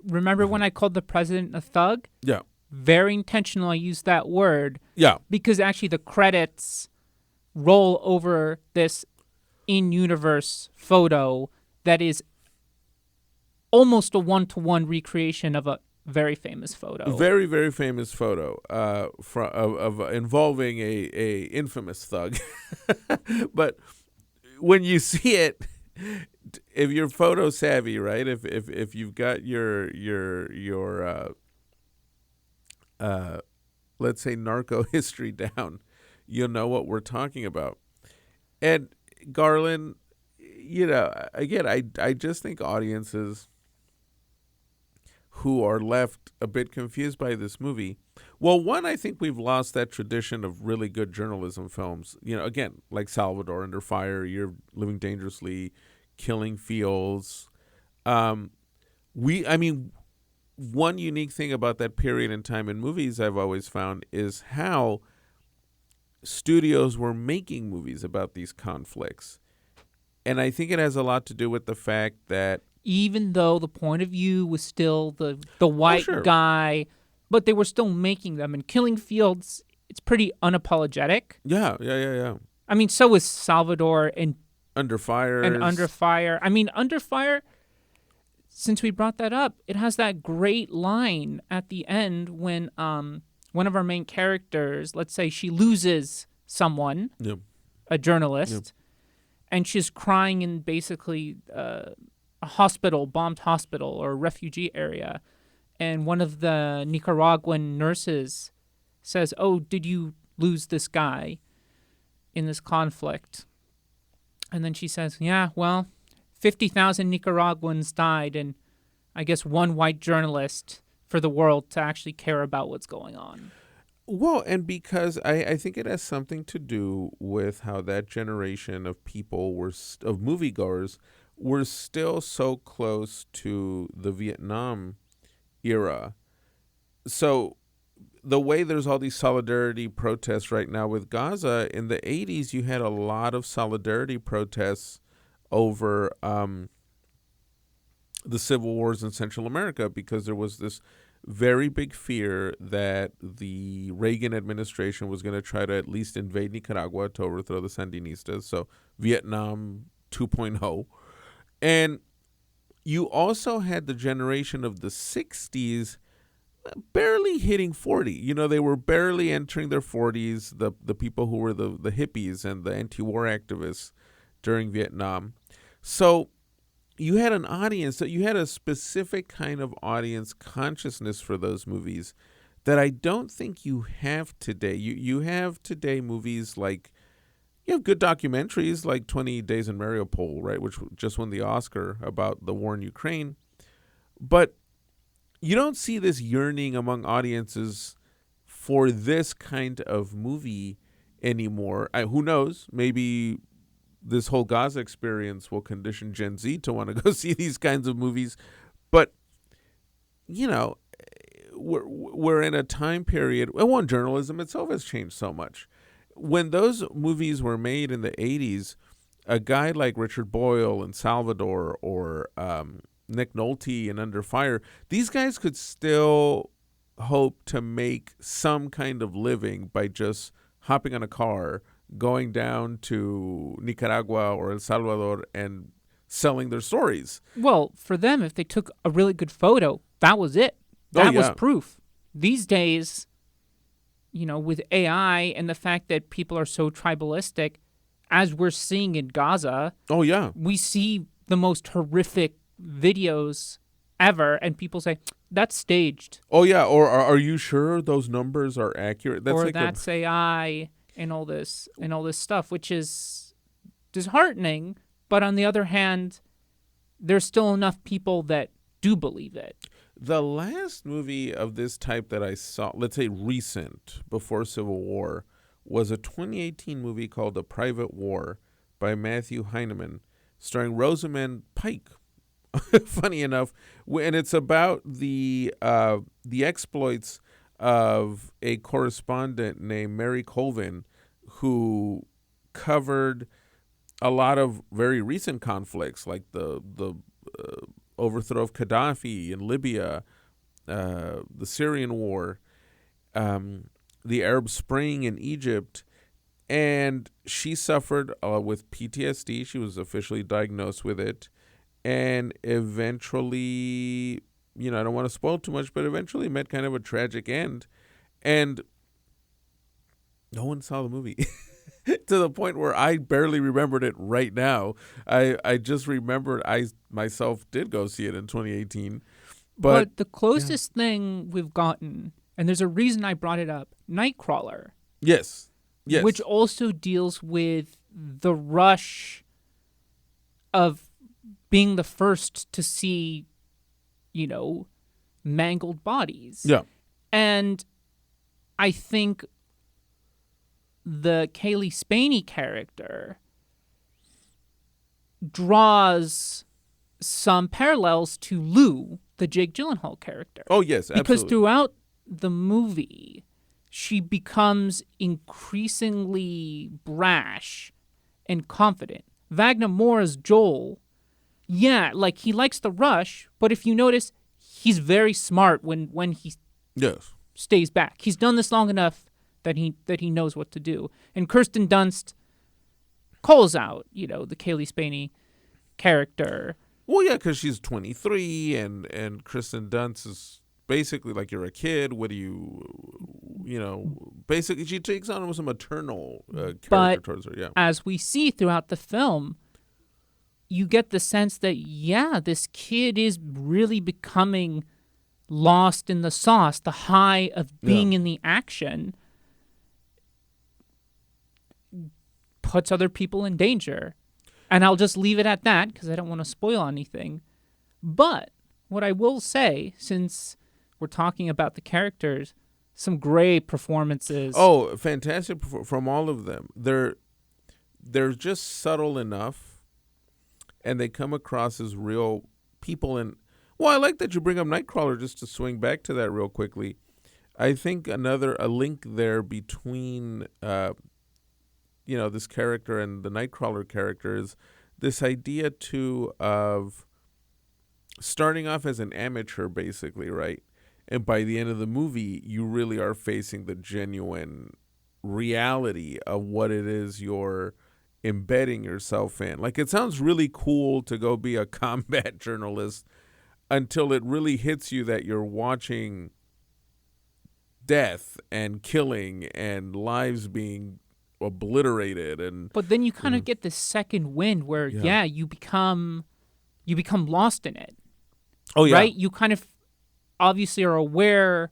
remember when I called the president a thug? yeah, Very intentional I used that word yeah, because actually the credits roll over this in-universe photo that is almost a one-to-one recreation of a very famous photo. very, very famous photo of involving a infamous thug. But when you see it, if you're photo savvy, right? If you've got your let's say narco history down, you'll know what we're talking about. And Garland, again, I just think audiences who are left a bit confused by this movie. Well, one, I think we've lost that tradition of really good journalism films. Again, like Salvador, Under Fire, You're Living Dangerously, Killing Fields. One unique thing about that period in time in movies I've always found is how studios were making movies about these conflicts. And I think it has a lot to do with the fact that even though the point of view was still the white sure. guy, but they were still making them. And Killing Fields, it's pretty unapologetic. Yeah. I mean, so is Salvador and Under Fire. And Under Fire. I mean, Under Fire, since we brought that up, it has that great line at the end when one of our main characters, let's say she loses someone, Yep. a journalist, Yep. and she's crying in basically a bombed hospital or refugee area. And one of the Nicaraguan nurses says, "Oh, did you lose this guy in this conflict?" And then she says, "Yeah, well, 50,000 Nicaraguans died, and I guess one white journalist for the world to actually care about what's going on." Well, and because I think it has something to do with how that generation of people of moviegoers were still so close to the Vietnam era. So the way there's all these solidarity protests right now with Gaza, in the 80s, you had a lot of solidarity protests over the civil wars in Central America because there was this very big fear that the Reagan administration was going to try to at least invade Nicaragua to overthrow the Sandinistas. So Vietnam 2.0. And you also had the generation of the 60s barely hitting 40. They were barely entering their 40s, the people who were the hippies and the anti-war activists during Vietnam. So you had an audience, you had a specific kind of audience consciousness for those movies that I don't think you have today. You have today movies like, you have good documentaries like 20 Days in Mariupol, right, which just won the Oscar about the war in Ukraine. But you don't see this yearning among audiences for this kind of movie anymore. Who knows? Maybe this whole Gaza experience will condition Gen Z to want to go see these kinds of movies. But, we're in a time period. Well, journalism itself has changed so much. When those movies were made in the 80s, a guy like Richard Boyle and Salvador or Nick Nolte and Under Fire, these guys could still hope to make some kind of living by just hopping on a car, going down to Nicaragua or El Salvador and selling their stories. Well, for them, if they took a really good photo, that was it. That was proof. These days, with AI and the fact that people are so tribalistic, as we're seeing in Gaza, we see the most horrific videos ever, and people say, that's staged. Oh, yeah, or are you sure those numbers are accurate? That's AI and all this stuff, which is disheartening. But on the other hand, there's still enough people that do believe it. The last movie of this type that I saw, let's say recent, before Civil War, was a 2018 movie called A Private War by Matthew Heineman. starring Rosamund Pike. Funny enough, and it's about the exploits of a correspondent named Mary Colvin, who covered a lot of very recent conflicts, like the overthrow of Gaddafi in Libya, the Syrian war, the Arab Spring in Egypt. And she suffered with PTSD. She was officially diagnosed with it. And eventually, I don't want to spoil too much, but eventually met kind of a tragic end. And no one saw the movie to the point where I barely remembered it right now. I just remembered I myself did go see it in 2018. But the closest thing we've gotten, and there's a reason I brought it up, Nightcrawler. Yes. Which also deals with the rush of being the first to see, mangled bodies. Yeah. And I think the Kaylee Spaney character draws some parallels to Lou, the Jake Gyllenhaal character. Oh, yes, absolutely. Because throughout the movie, she becomes increasingly brash and confident. Wagner Moura's Joel, he likes the rush, but if you notice, he's very smart when he stays back. He's done this long enough that he knows what to do. And Kirsten Dunst calls out, the Kaylee Spaney character. Well, yeah, because she's 23, and Kirsten Dunst is basically like, you're a kid. What do you, basically she takes on almost a maternal character towards her. Yeah. As we see throughout the film, you get the sense that, this kid is really becoming lost in the sauce, the high of being in the action puts other people in danger. And I'll just leave it at that because I don't want to spoil anything. But what I will say, since we're talking about the characters, some great performances. Oh, fantastic from all of them. They're just subtle enough, and they come across as real people. And I like that you bring up Nightcrawler, just to swing back to that real quickly. I think a link there between this character and the Nightcrawler character is this idea too of starting off as an amateur, basically, right? And by the end of the movie, you really are facing the genuine reality of what it is you're embedding yourself in. Like, it sounds really cool to go be a combat journalist until it really hits you that you're watching death and killing and lives being obliterated. But then you kind of get this second wind where you become lost in it. Oh yeah. Right? You kind of obviously are aware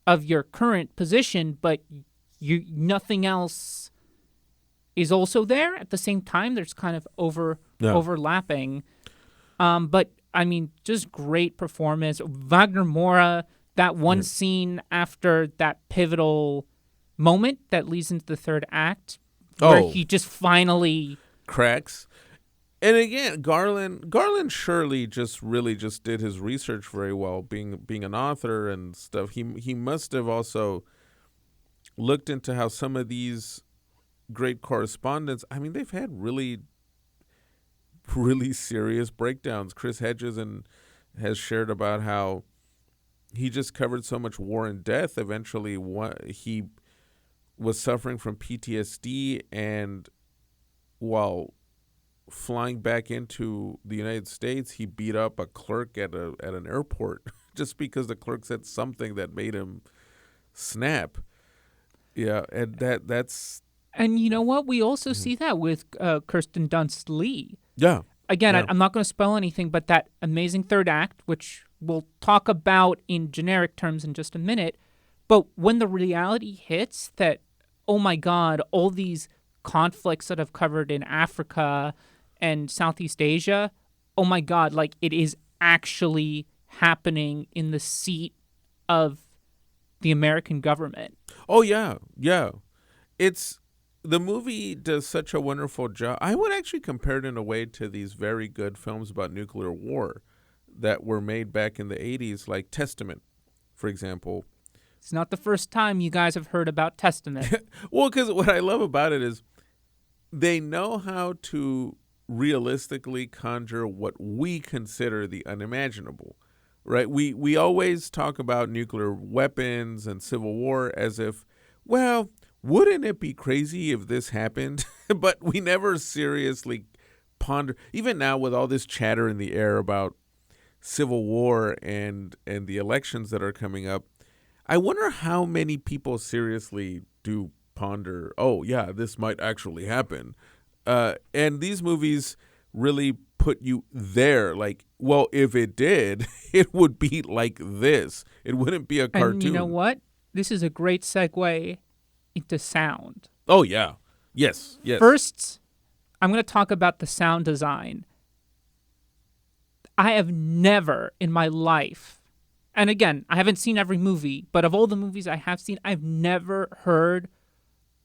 of your current position, but nothing else is also there at the same time. There's kind of overlapping. But I mean, just great performance. Wagner Moura, that one scene after that pivotal moment that leads into the third act, where he just finally cracks. And again, Garland surely just did his research very well, being an author and stuff. He must have also looked into how some of these great correspondents, I mean, they've had really, really serious breakdowns. Chris Hedges has shared about how he just covered so much war and death. Eventually, he was suffering from PTSD, and while flying back into the United States, he beat up a clerk at an airport just because the clerk said something that made him snap. Yeah, and that's. And you know what? We also see that with Kirsten Dunst Lee. Yeah. Again, I'm not going to spoil anything, but that amazing third act, which we'll talk about in generic terms in just a minute. But when the reality hits that, oh my God, all these conflicts that I've covered in Africa and Southeast Asia, oh my God, like it is actually happening in the seat of the American government. Oh yeah, yeah. It's the movie does such a wonderful job. I would actually compare it in a way to these very good films about nuclear war that were made back in the 80s, like Testament, for example. It's not the first time you guys have heard about Testament. Well, because what I love about it is they know how to realistically conjure what we consider the unimaginable, right? We always talk about nuclear weapons and civil war as if, well, wouldn't it be crazy if this happened? But we never seriously ponder. Even now with all this chatter in the air about civil war and the elections that are coming up, I wonder how many people seriously do ponder, oh, yeah, this might actually happen. And these movies really put you there. Like, well, if it did, it would be like this. It wouldn't be a cartoon. And you know what? This is a great segue into sound. Oh, yeah. Yes. First, I'm going to talk about the sound design. I have never in my life, and again, I haven't seen every movie, but of all the movies I have seen, I've never heard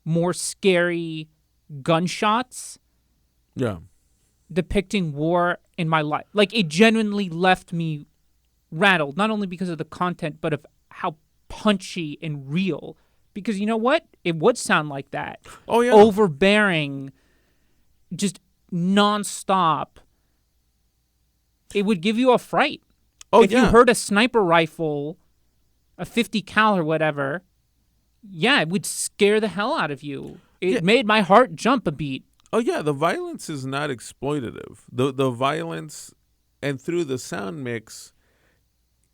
more scary gunshots depicting war in my life. Like, it genuinely left me rattled, not only because of the content, but of how punchy and real. Because you know what? It would sound like that. Oh, yeah. Overbearing, just nonstop. It would give you a fright. Oh, if yeah. you heard a sniper rifle, a 50 cal or whatever, yeah, it would scare the hell out of you. It made my heart jump a beat. Oh, yeah. The violence is not exploitative. The violence, and through the sound mix,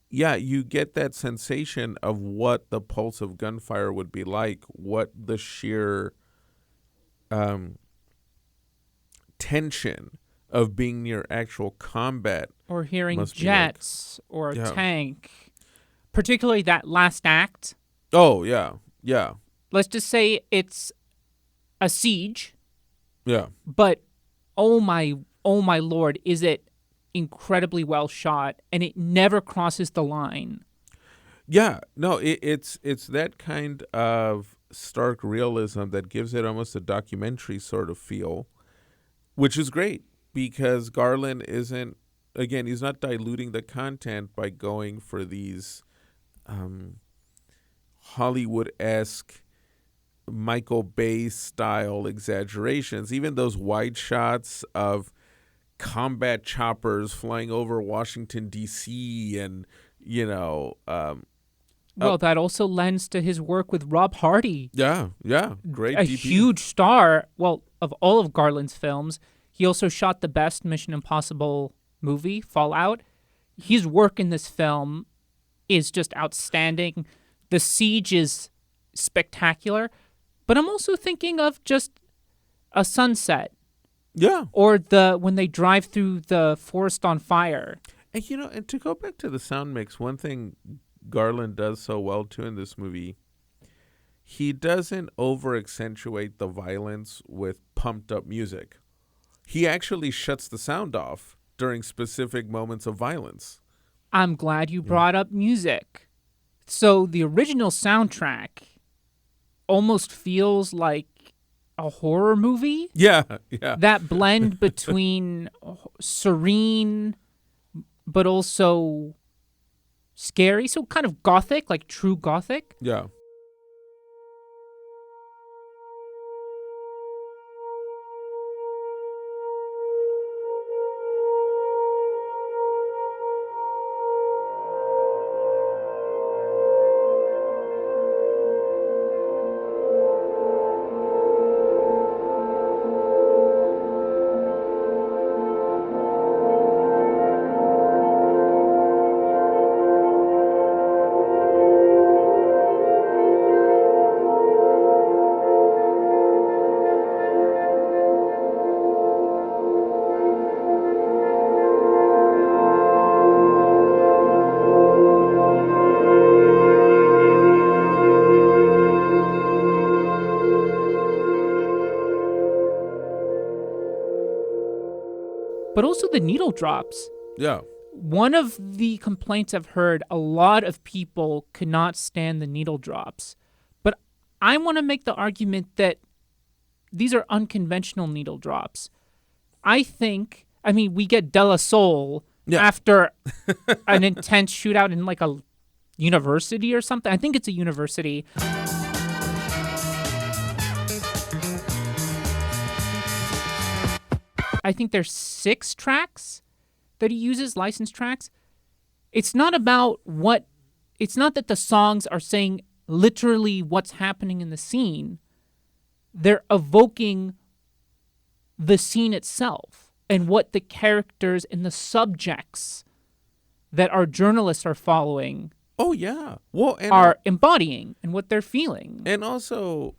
yeah, you get that sensation of what the pulse of gunfire would be like, what the sheer tension of being near actual combat. Or hearing must be jets or a tank. Particularly that last act. Oh, yeah. Yeah. Let's just say it's a siege. Yeah. But oh my Lord, is it incredibly well shot, and it never crosses the line. Yeah, no, it's that kind of stark realism that gives it almost a documentary sort of feel, which is great because Garland isn't, again, he's not diluting the content by going for these Hollywood-esque Michael Bay style exaggerations. Even those wide shots of combat choppers flying over Washington, D.C. and, well, that also lends to his work with Rob Hardy. Yeah, great A DP. huge star, well, of all of Garland's films. He also shot the best Mission Impossible movie, Fallout. His work in this film is just outstanding. The siege is spectacular. But I'm also thinking of just a sunset. Yeah. Or when they drive through the forest on fire. And, and to go back to the sound mix, one thing Garland does so well, too, in this movie, he doesn't over-accentuate the violence with pumped-up music. He actually shuts the sound off during specific moments of violence. I'm glad you brought up music. So the original soundtrack almost feels like a horror movie. Yeah. That blend between serene but also scary, so kind of gothic, like true gothic. Yeah. But also the needle drops. Yeah. One of the complaints I've heard, a lot of people could not stand the needle drops. But I want to make the argument that these are unconventional needle drops. I mean, we get De La Soul after an intense shootout in like a university or something. I think it's a university. I think there's 6 tracks that he uses, licensed tracks. It's not that the songs are saying literally what's happening in the scene. They're evoking the scene itself and what the characters and the subjects that our journalists are following are embodying and what they're feeling. And also,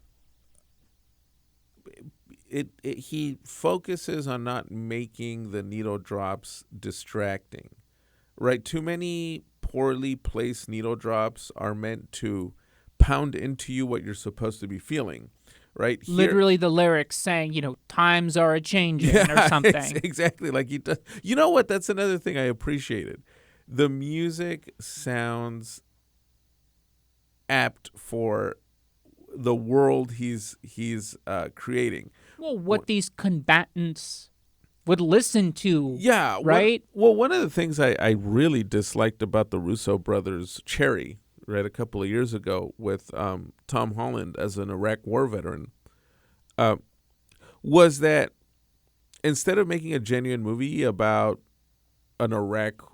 he focuses on not making the needle drops distracting, right? Too many poorly placed needle drops are meant to pound into you what you're supposed to be feeling, right? Literally the lyrics saying, times are a-changing or something. Exactly. Like he does. You know what? That's another thing I appreciated. The music sounds apt for the world he's creating. Well, what these combatants would listen to. Yeah. Right? One of the things I really disliked about the Russo brothers' Cherry, right, a couple of years ago with Tom Holland as an Iraq war veteran, was that instead of making a genuine movie about an Iraq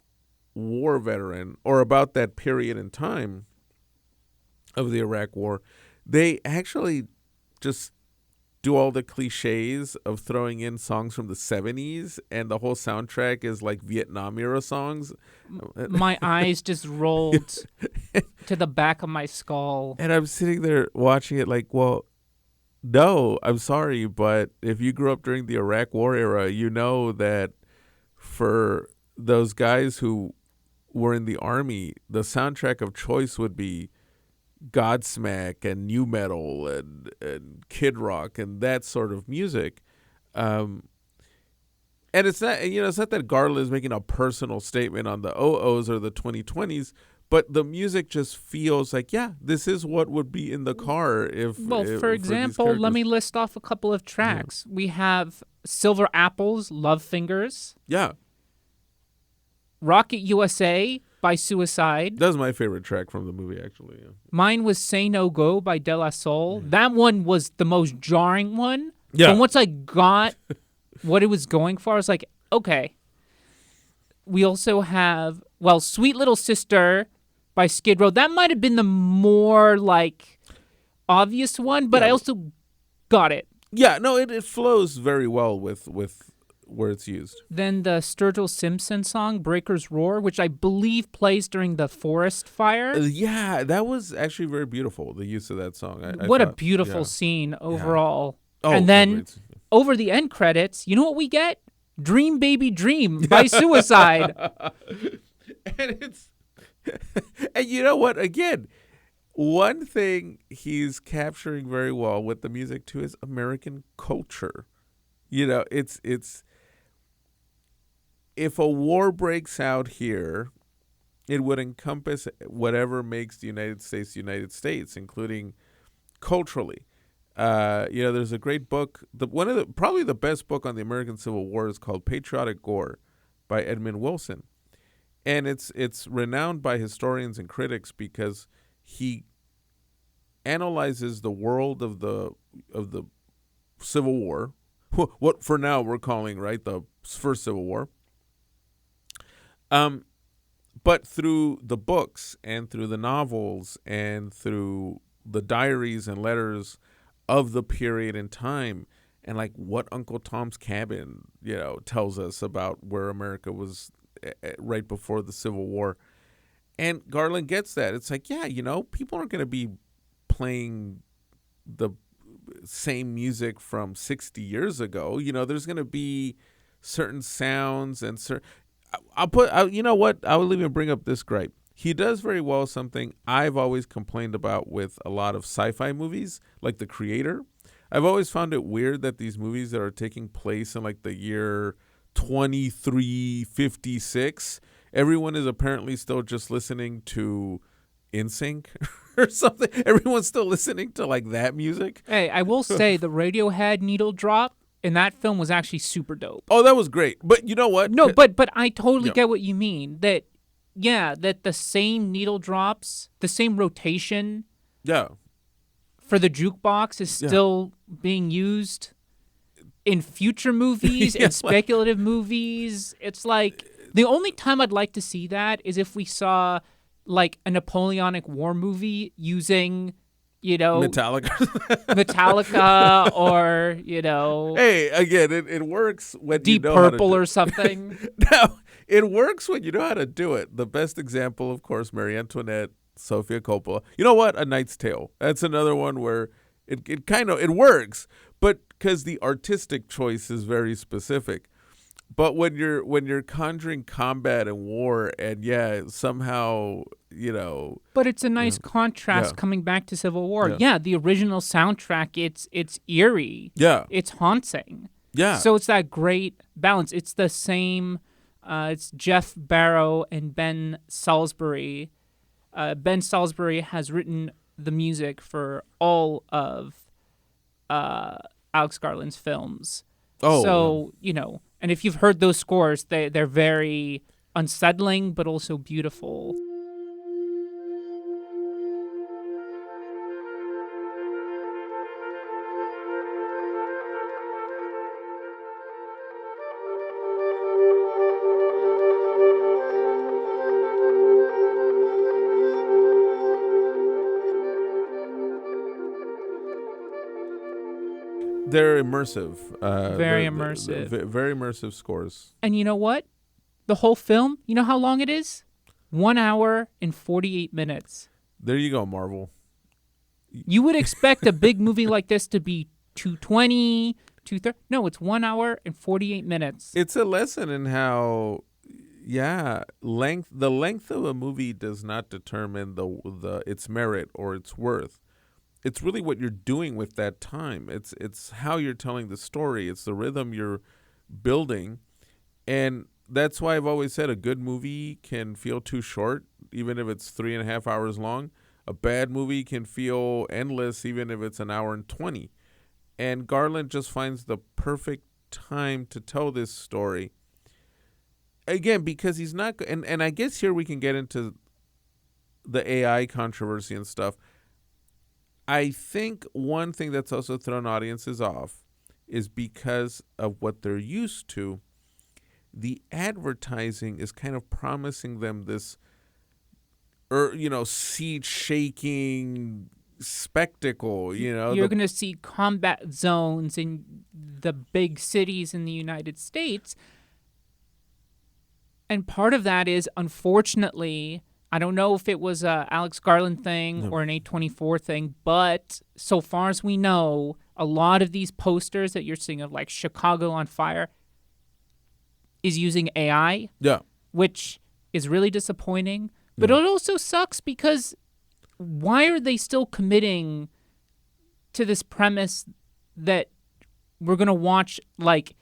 war veteran or about that period in time of the Iraq war, they actually just do all the cliches of throwing in songs from the 70s, and the whole soundtrack is like Vietnam era songs. My eyes just rolled to the back of my skull. And I'm sitting there watching it like, well, no, I'm sorry, but if you grew up during the Iraq war era, you know that for those guys who were in the army, the soundtrack of choice would be Godsmack and nu metal and Kid Rock and that sort of music, and it's not that Garland is making a personal statement on the 00s or the 2020s, but the music just feels like, this is what would be in the car if. Well, for example, let me list off a couple of tracks. We have Silver Apples, Love Fingers. Yeah. Rocket USA by Suicide. That's my favorite track from the movie, actually. Yeah. Mine was Say No Go by De La Soul. That one was the most jarring one. Yeah. But once I got what it was going for, I was like, okay. We also have, Sweet Little Sister by Skid Row. That might have been the more, obvious one, but I also got it. Yeah, no, it flows very well with where it's used. Then the Sturgill Simpson song, Breaker's Roar, which I believe plays during the forest fire. Yeah, that was actually very beautiful, the use of that song. What a beautiful scene overall. Oh, and then over the end credits, you know what we get? Dream Baby Dream by Suicide. And you know what? Again, one thing he's capturing very well with the music too is American culture. It's if a war breaks out here, it would encompass whatever makes the United States, including culturally. There's a great book. Probably the best book on the American Civil War is called Patriotic Gore by Edmund Wilson, and it's renowned by historians and critics because he analyzes the world of the Civil War, what for now we're calling the first Civil War. But through the books and through the novels and through the diaries and letters of the period in time, and what Uncle Tom's Cabin, tells us about where America was right before the Civil War. And Garland gets that. It's people aren't going to be playing the same music from 60 years ago. There's going to be certain sounds and certain. You know what? I will even bring up this gripe. He does very well something I've always complained about with a lot of sci-fi movies, like The Creator. I've always found it weird that these movies that are taking place in the year 2356, everyone is apparently still just listening to NSYNC or something. Everyone's still listening to like that music. Hey, I will say the Radiohead needle drop in that film was actually super dope. Oh, that was great. But you know what? No, but I totally Yeah. get what you mean. That the same needle drops, the same rotation Yeah. for the jukebox is still being used in future movies Yeah, and speculative movies. It's like the only time I'd like to see that is if we saw like a Napoleonic War movie using, Metallica. Metallica or, Hey, again, it works when Deep you know how to Purple do- or something. No, it works when you know how to do it. The best example, of course, Marie Antoinette, Sofia Coppola. You know what? A Knight's Tale. That's another one where it kind of works, but because the artistic choice is very specific. But when you're conjuring combat and war, and somehow But it's a nice contrast Yeah. coming back to Civil War. Yeah. Yeah, the original soundtrack, it's eerie. Yeah. It's haunting. Yeah. So it's that great balance. It's the same. It's Jeff Barrow and Ben Salisbury. Ben Salisbury has written the music for all of Alex Garland's films. Oh. So, and if you've heard those scores, they're very unsettling, but also beautiful. They're immersive. Very they're immersive. Very immersive scores. And you know what? The whole film, you know how long it is? 1 hour and 48 minutes. There you go, Marvel. You would expect a big movie like this to be 220, 230. No, it's 1 hour and 48 minutes. It's a lesson in how, the length of a movie does not determine the its merit or its worth. It's really what you're doing with that time. It's how you're telling the story. It's the rhythm you're building, and that's why I've always said a good movie can feel too short, even if it's 3.5 hours long. A bad movie can feel endless, even if it's an hour and 20. And Garland just finds the perfect time to tell this story. Again, because he's not, and I guess here we can get into the AI controversy and stuff. I think one thing that's also thrown audiences off is because of what they're used to. The advertising is kind of promising them this, seat shaking spectacle. You're going to see combat zones in the big cities in the United States. And part of that is, unfortunately, I don't know if it was a Alex Garland thing or an A24 thing, but so far as we know, a lot of these posters that you're seeing of like Chicago on fire is using AI, which is really disappointing. But it also sucks because why are they still committing to this premise that we're going to watch like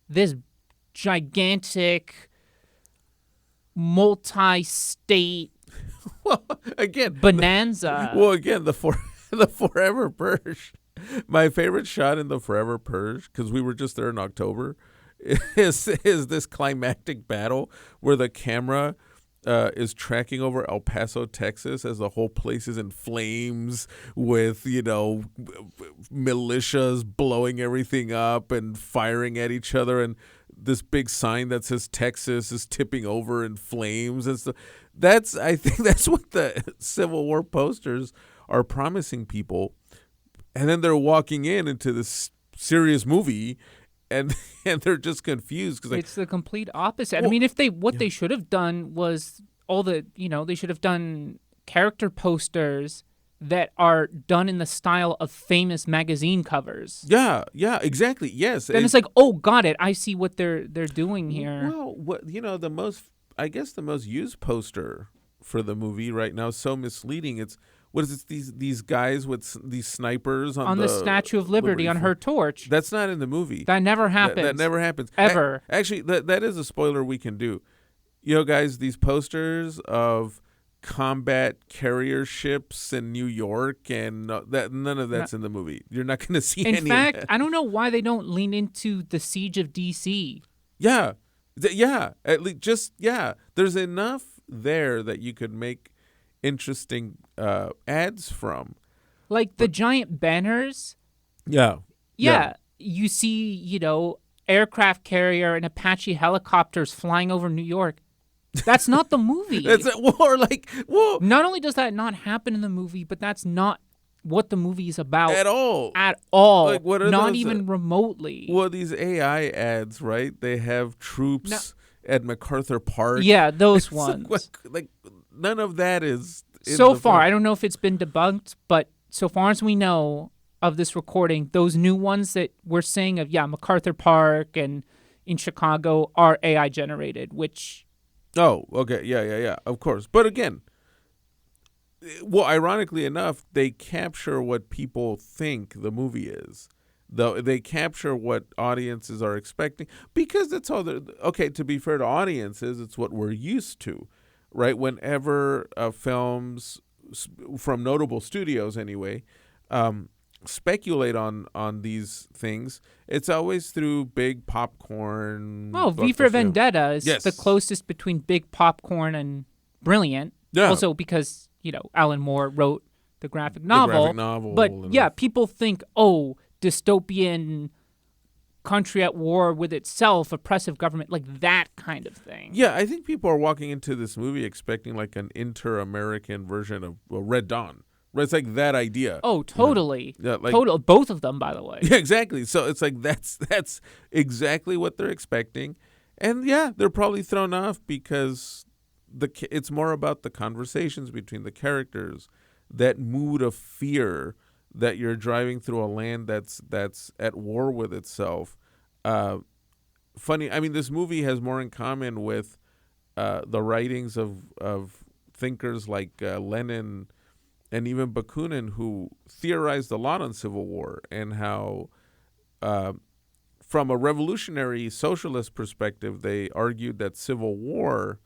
this gigantic multi-state bonanza? Well, again, the Forever Purge. My favorite shot in the Forever Purge, because we were just there in October, is this climactic battle where the camera is tracking over El Paso, Texas, as the whole place is in flames with, militias blowing everything up and firing at each other, and this big sign that says Texas is tipping over in flames and stuff. I think that's what the Civil War posters are promising people. And then they're walking into this serious movie and they're just confused because it's the complete opposite. I mean, if what they should have done was they should have done character posters that are done in the style of famous magazine covers. Yeah, exactly. Yes. Then it's like, oh, got it. I see what they're doing here. Well, the most used poster for the movie right now is so misleading. It's these guys with these snipers on the Statue of Liberty on her torch. That's not in the movie. That never happens. That never happens. Ever. Actually, that is a spoiler we can do. Guys, these posters of combat carrier ships in New York, and that none of that's in the movie. You're not going to see any In fact, of that. I don't know why they don't lean into the siege of DC. Yeah. At least there's enough there that you could make interesting ads from. Like the giant banners. Yeah. Yeah. You see, aircraft carrier and Apache helicopters flying over New York. That's not the movie. It's a war, whoa. Not only does that not happen in the movie, but that's not what the movie is about At all. At all. Like, what are not those, even remotely. Well, these AI ads, right? They have troops at MacArthur Park. Yeah, those It's ones. like none of that is in So the far, film. I don't know if it's been debunked, but so far as we know of this recording, those new ones that we're seeing of, MacArthur Park and in Chicago are AI generated, which... Oh, okay. Yeah. Of course. But again, well, ironically enough, they capture what people think the movie is. Though they capture what audiences are expecting because it's all okay. To be fair to audiences, it's what we're used to, right? Whenever films from notable studios, anyway, speculate on these things, it's always through big popcorn. Oh, V for blockbuster. Vendetta is Yes. the closest between big popcorn and brilliant. Yeah. Also because, Alan Moore wrote the graphic novel. graphic novel But and yeah, people think, dystopian country at war with itself, oppressive government, like that kind of thing. Yeah, I think people are walking into this movie expecting like an inter-American version of Red Dawn. Right? It's like that idea. Oh, totally. Yeah, like- Total. Both of them, by the way. Yeah, exactly. So it's like that's exactly what they're expecting, and yeah, they're probably thrown off because it's more about the conversations between the characters, that mood of fear that you're driving through a land that's at war with itself. Funny, I mean, this movie has more in common with the writings of thinkers like Lenin and even Bakunin, who theorized a lot on civil war and how, from a revolutionary socialist perspective, they argued that civil war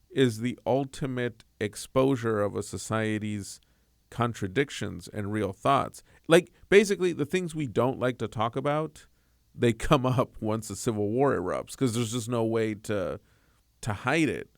is the ultimate exposure of a society's contradictions and real thoughts. Like, basically, the things we don't like to talk about, they come up once the civil war erupts because there's just no way to hide it.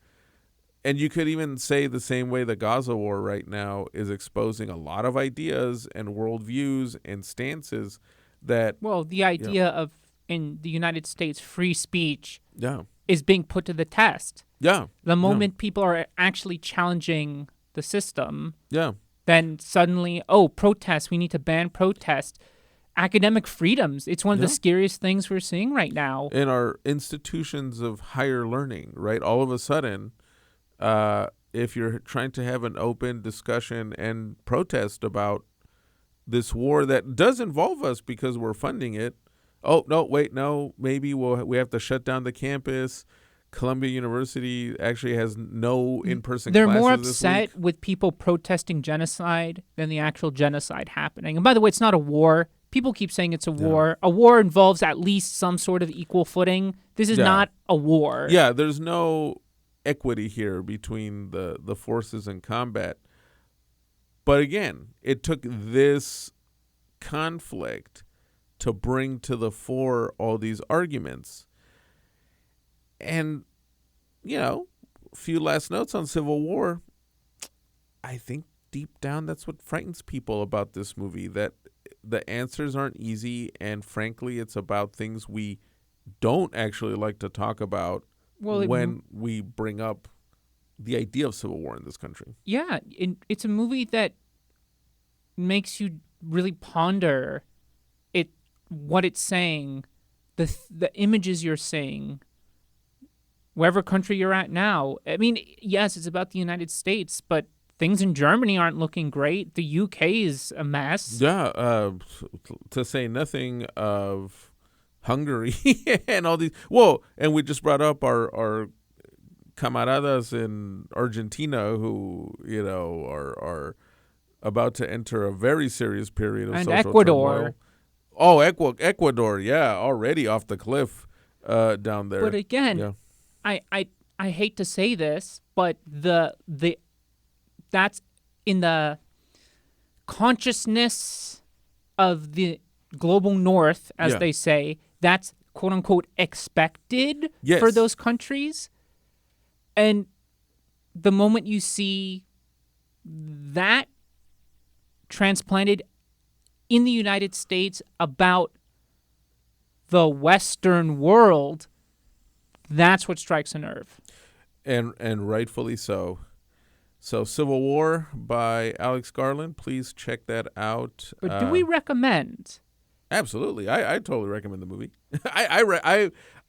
And you could even say the same way the Gaza war right now is exposing a lot of ideas and worldviews and stances that... Well, the idea of, in the United States, free speech Yeah. is being put to the test. Yeah. The moment people are actually challenging the system, Yeah. then suddenly, protest, we need to ban protest. Academic freedoms, it's one of the scariest things we're seeing right now. In our institutions of higher learning, right? All of a sudden... if you're trying to have an open discussion and protest about this war that does involve us because we're funding it, maybe we have to shut down the campus. Columbia University actually has no in-person They're classes more this upset week. with people protesting genocide than the actual genocide happening. And by the way, it's not a war. People keep saying it's a war. A war involves at least some sort of equal footing. This is not a war. Yeah, there's no equity here between the forces in combat. But again, it took this conflict to bring to the fore all these arguments. And, a few last notes on Civil War. I think deep down that's what frightens people about this movie, that the answers aren't easy, and frankly, it's about things we don't actually like to talk about when we bring up the idea of civil war in this country. Yeah, it's a movie that makes you really ponder what it's saying, the images you're seeing, wherever country you're at now. I mean, yes, it's about the United States, but things in Germany aren't looking great. The UK is a mess. Yeah, to say nothing of Hungary and all these. Whoa, and we just brought up our camaradas in Argentina who, are about to enter a very serious period of And social Ecuador. turmoil. Oh, Ecuador, yeah, already off the cliff down there. But again, Yeah. I hate to say this, but the that's in the consciousness of the global north, as Yeah. they say. That's quote unquote expected Yes. for those countries. And the moment you see that transplanted in the United States about the Western world, that's what strikes a nerve. And rightfully so. So Civil War by Alex Garland. Please check that out. But do we recommend? Absolutely. I totally recommend the movie.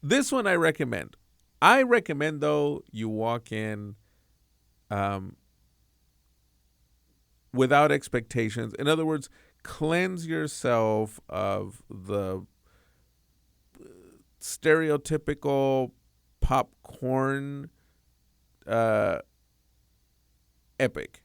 This one I recommend. I recommend, though, you walk in without expectations. In other words, cleanse yourself of the stereotypical popcorn epic.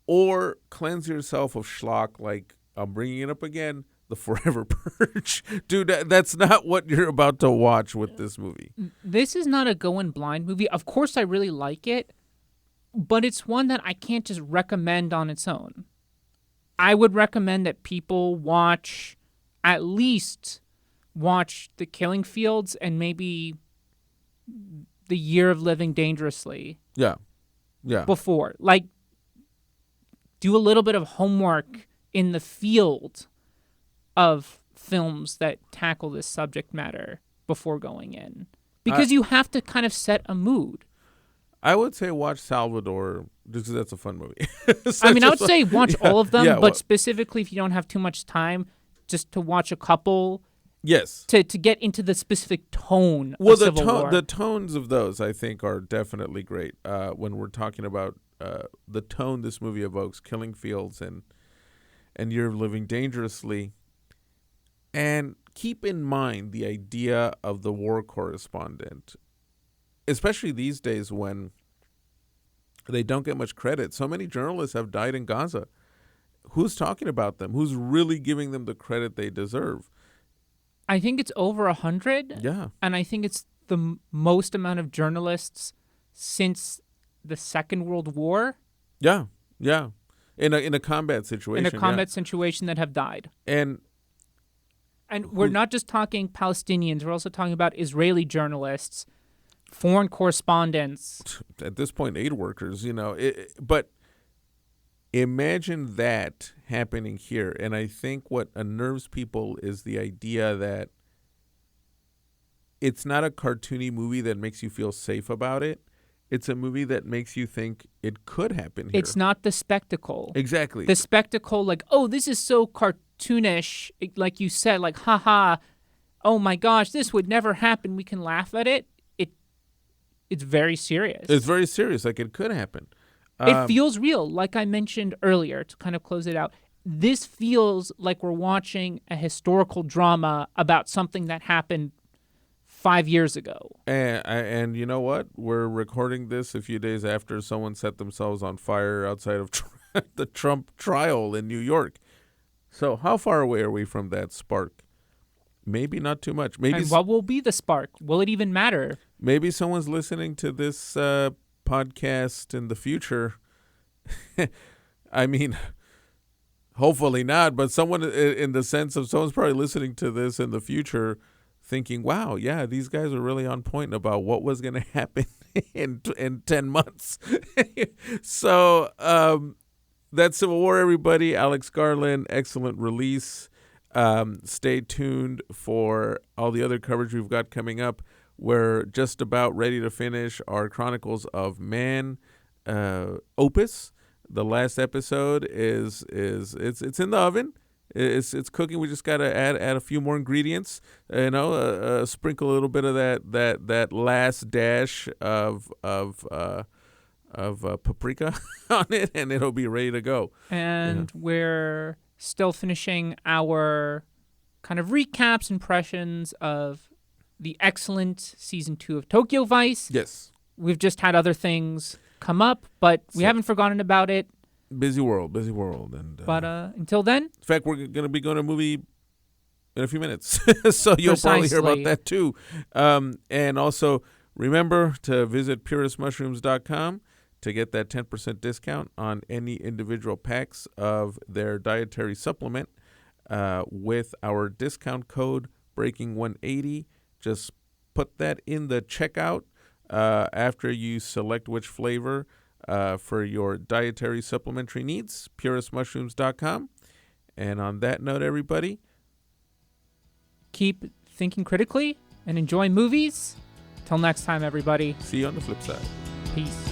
Or cleanse yourself of schlock like, I'm bringing it up again, The Forever Purge. Dude, that's not what you're about to watch with this movie. This is not a go in blind movie. Of course, I really like it, but it's one that I can't just recommend on its own. I would recommend that people at least watch The Killing Fields and maybe The Year of Living Dangerously Yeah. Yeah. before. Like, do a little bit of homework in the field of films that tackle this subject matter before going in. Because you have to kind of set a mood. I would say watch Salvador just because that's a fun movie. I would say watch all of them, yeah, but specifically if you don't have too much time, just to watch a couple yes. to get into the specific tone Well, of Civil War. the tones of those, I think, are definitely great. When we're talking about the tone this movie evokes, Killing Fields and Year of Living Dangerously. And keep in mind the idea of the war correspondent, especially these days when they don't get much credit. So many journalists have died in Gaza. Who's talking about them? Who's really giving them the credit they deserve? I think it's over 100. Yeah. And I think it's the most amount of journalists since the Second World War. Yeah. Yeah. In a combat situation. In a combat situation that have died. And we're not just talking Palestinians. We're also talking about Israeli journalists, foreign correspondents. At this point, aid workers, but imagine that happening here. And I think what unnerves people is the idea that it's not a cartoony movie that makes you feel safe about it. It's a movie that makes you think it could happen here. It's not the spectacle. Exactly. The spectacle, like, oh, this is so cartoonish, like you said, like, haha, oh my gosh, this would never happen. We can laugh at it. It's very serious. It's very serious. Like, it could happen. It feels real. Like I mentioned earlier, to kind of close it out, this feels like we're watching a historical drama about something that happened 5 years ago. And you know what? We're recording this a few days after someone set themselves on fire outside of the Trump trial in New York. So how far away are we from that spark? Maybe not too much. Maybe. And what will be the spark? Will it even matter? Maybe someone's listening to this podcast in the future. I mean, hopefully not, but someone in the sense of someone's probably listening to this in the future thinking, wow, yeah, these guys are really on point about what was going to happen in 10 months. So that's Civil War, everybody. Alex Garland, excellent release. Stay tuned for all the other coverage we've got coming up. We're just about ready to finish our Chronicles of Man opus. The last episode is it's in the oven. It's cooking. We just gotta add a few more ingredients. Sprinkle a little bit of that last dash of paprika on it, and it'll be ready to go. And we're still finishing our kind of recaps, impressions of the excellent season 2 of Tokyo Vice. Yes. We've just had other things come up, but we haven't forgotten about it. Busy world. And but until then. In fact, we're going to be going to a movie in a few minutes. So you'll probably hear about that too. And also remember to visit puristmushrooms.com to get that 10% discount on any individual packs of their dietary supplement with our discount code Breaking180. Just put that in the checkout after you select which flavor for your dietary supplementary needs, puristmushrooms.com. And on that note, everybody, keep thinking critically and enjoy movies. Till next time, everybody. see you on the flip side. Peace.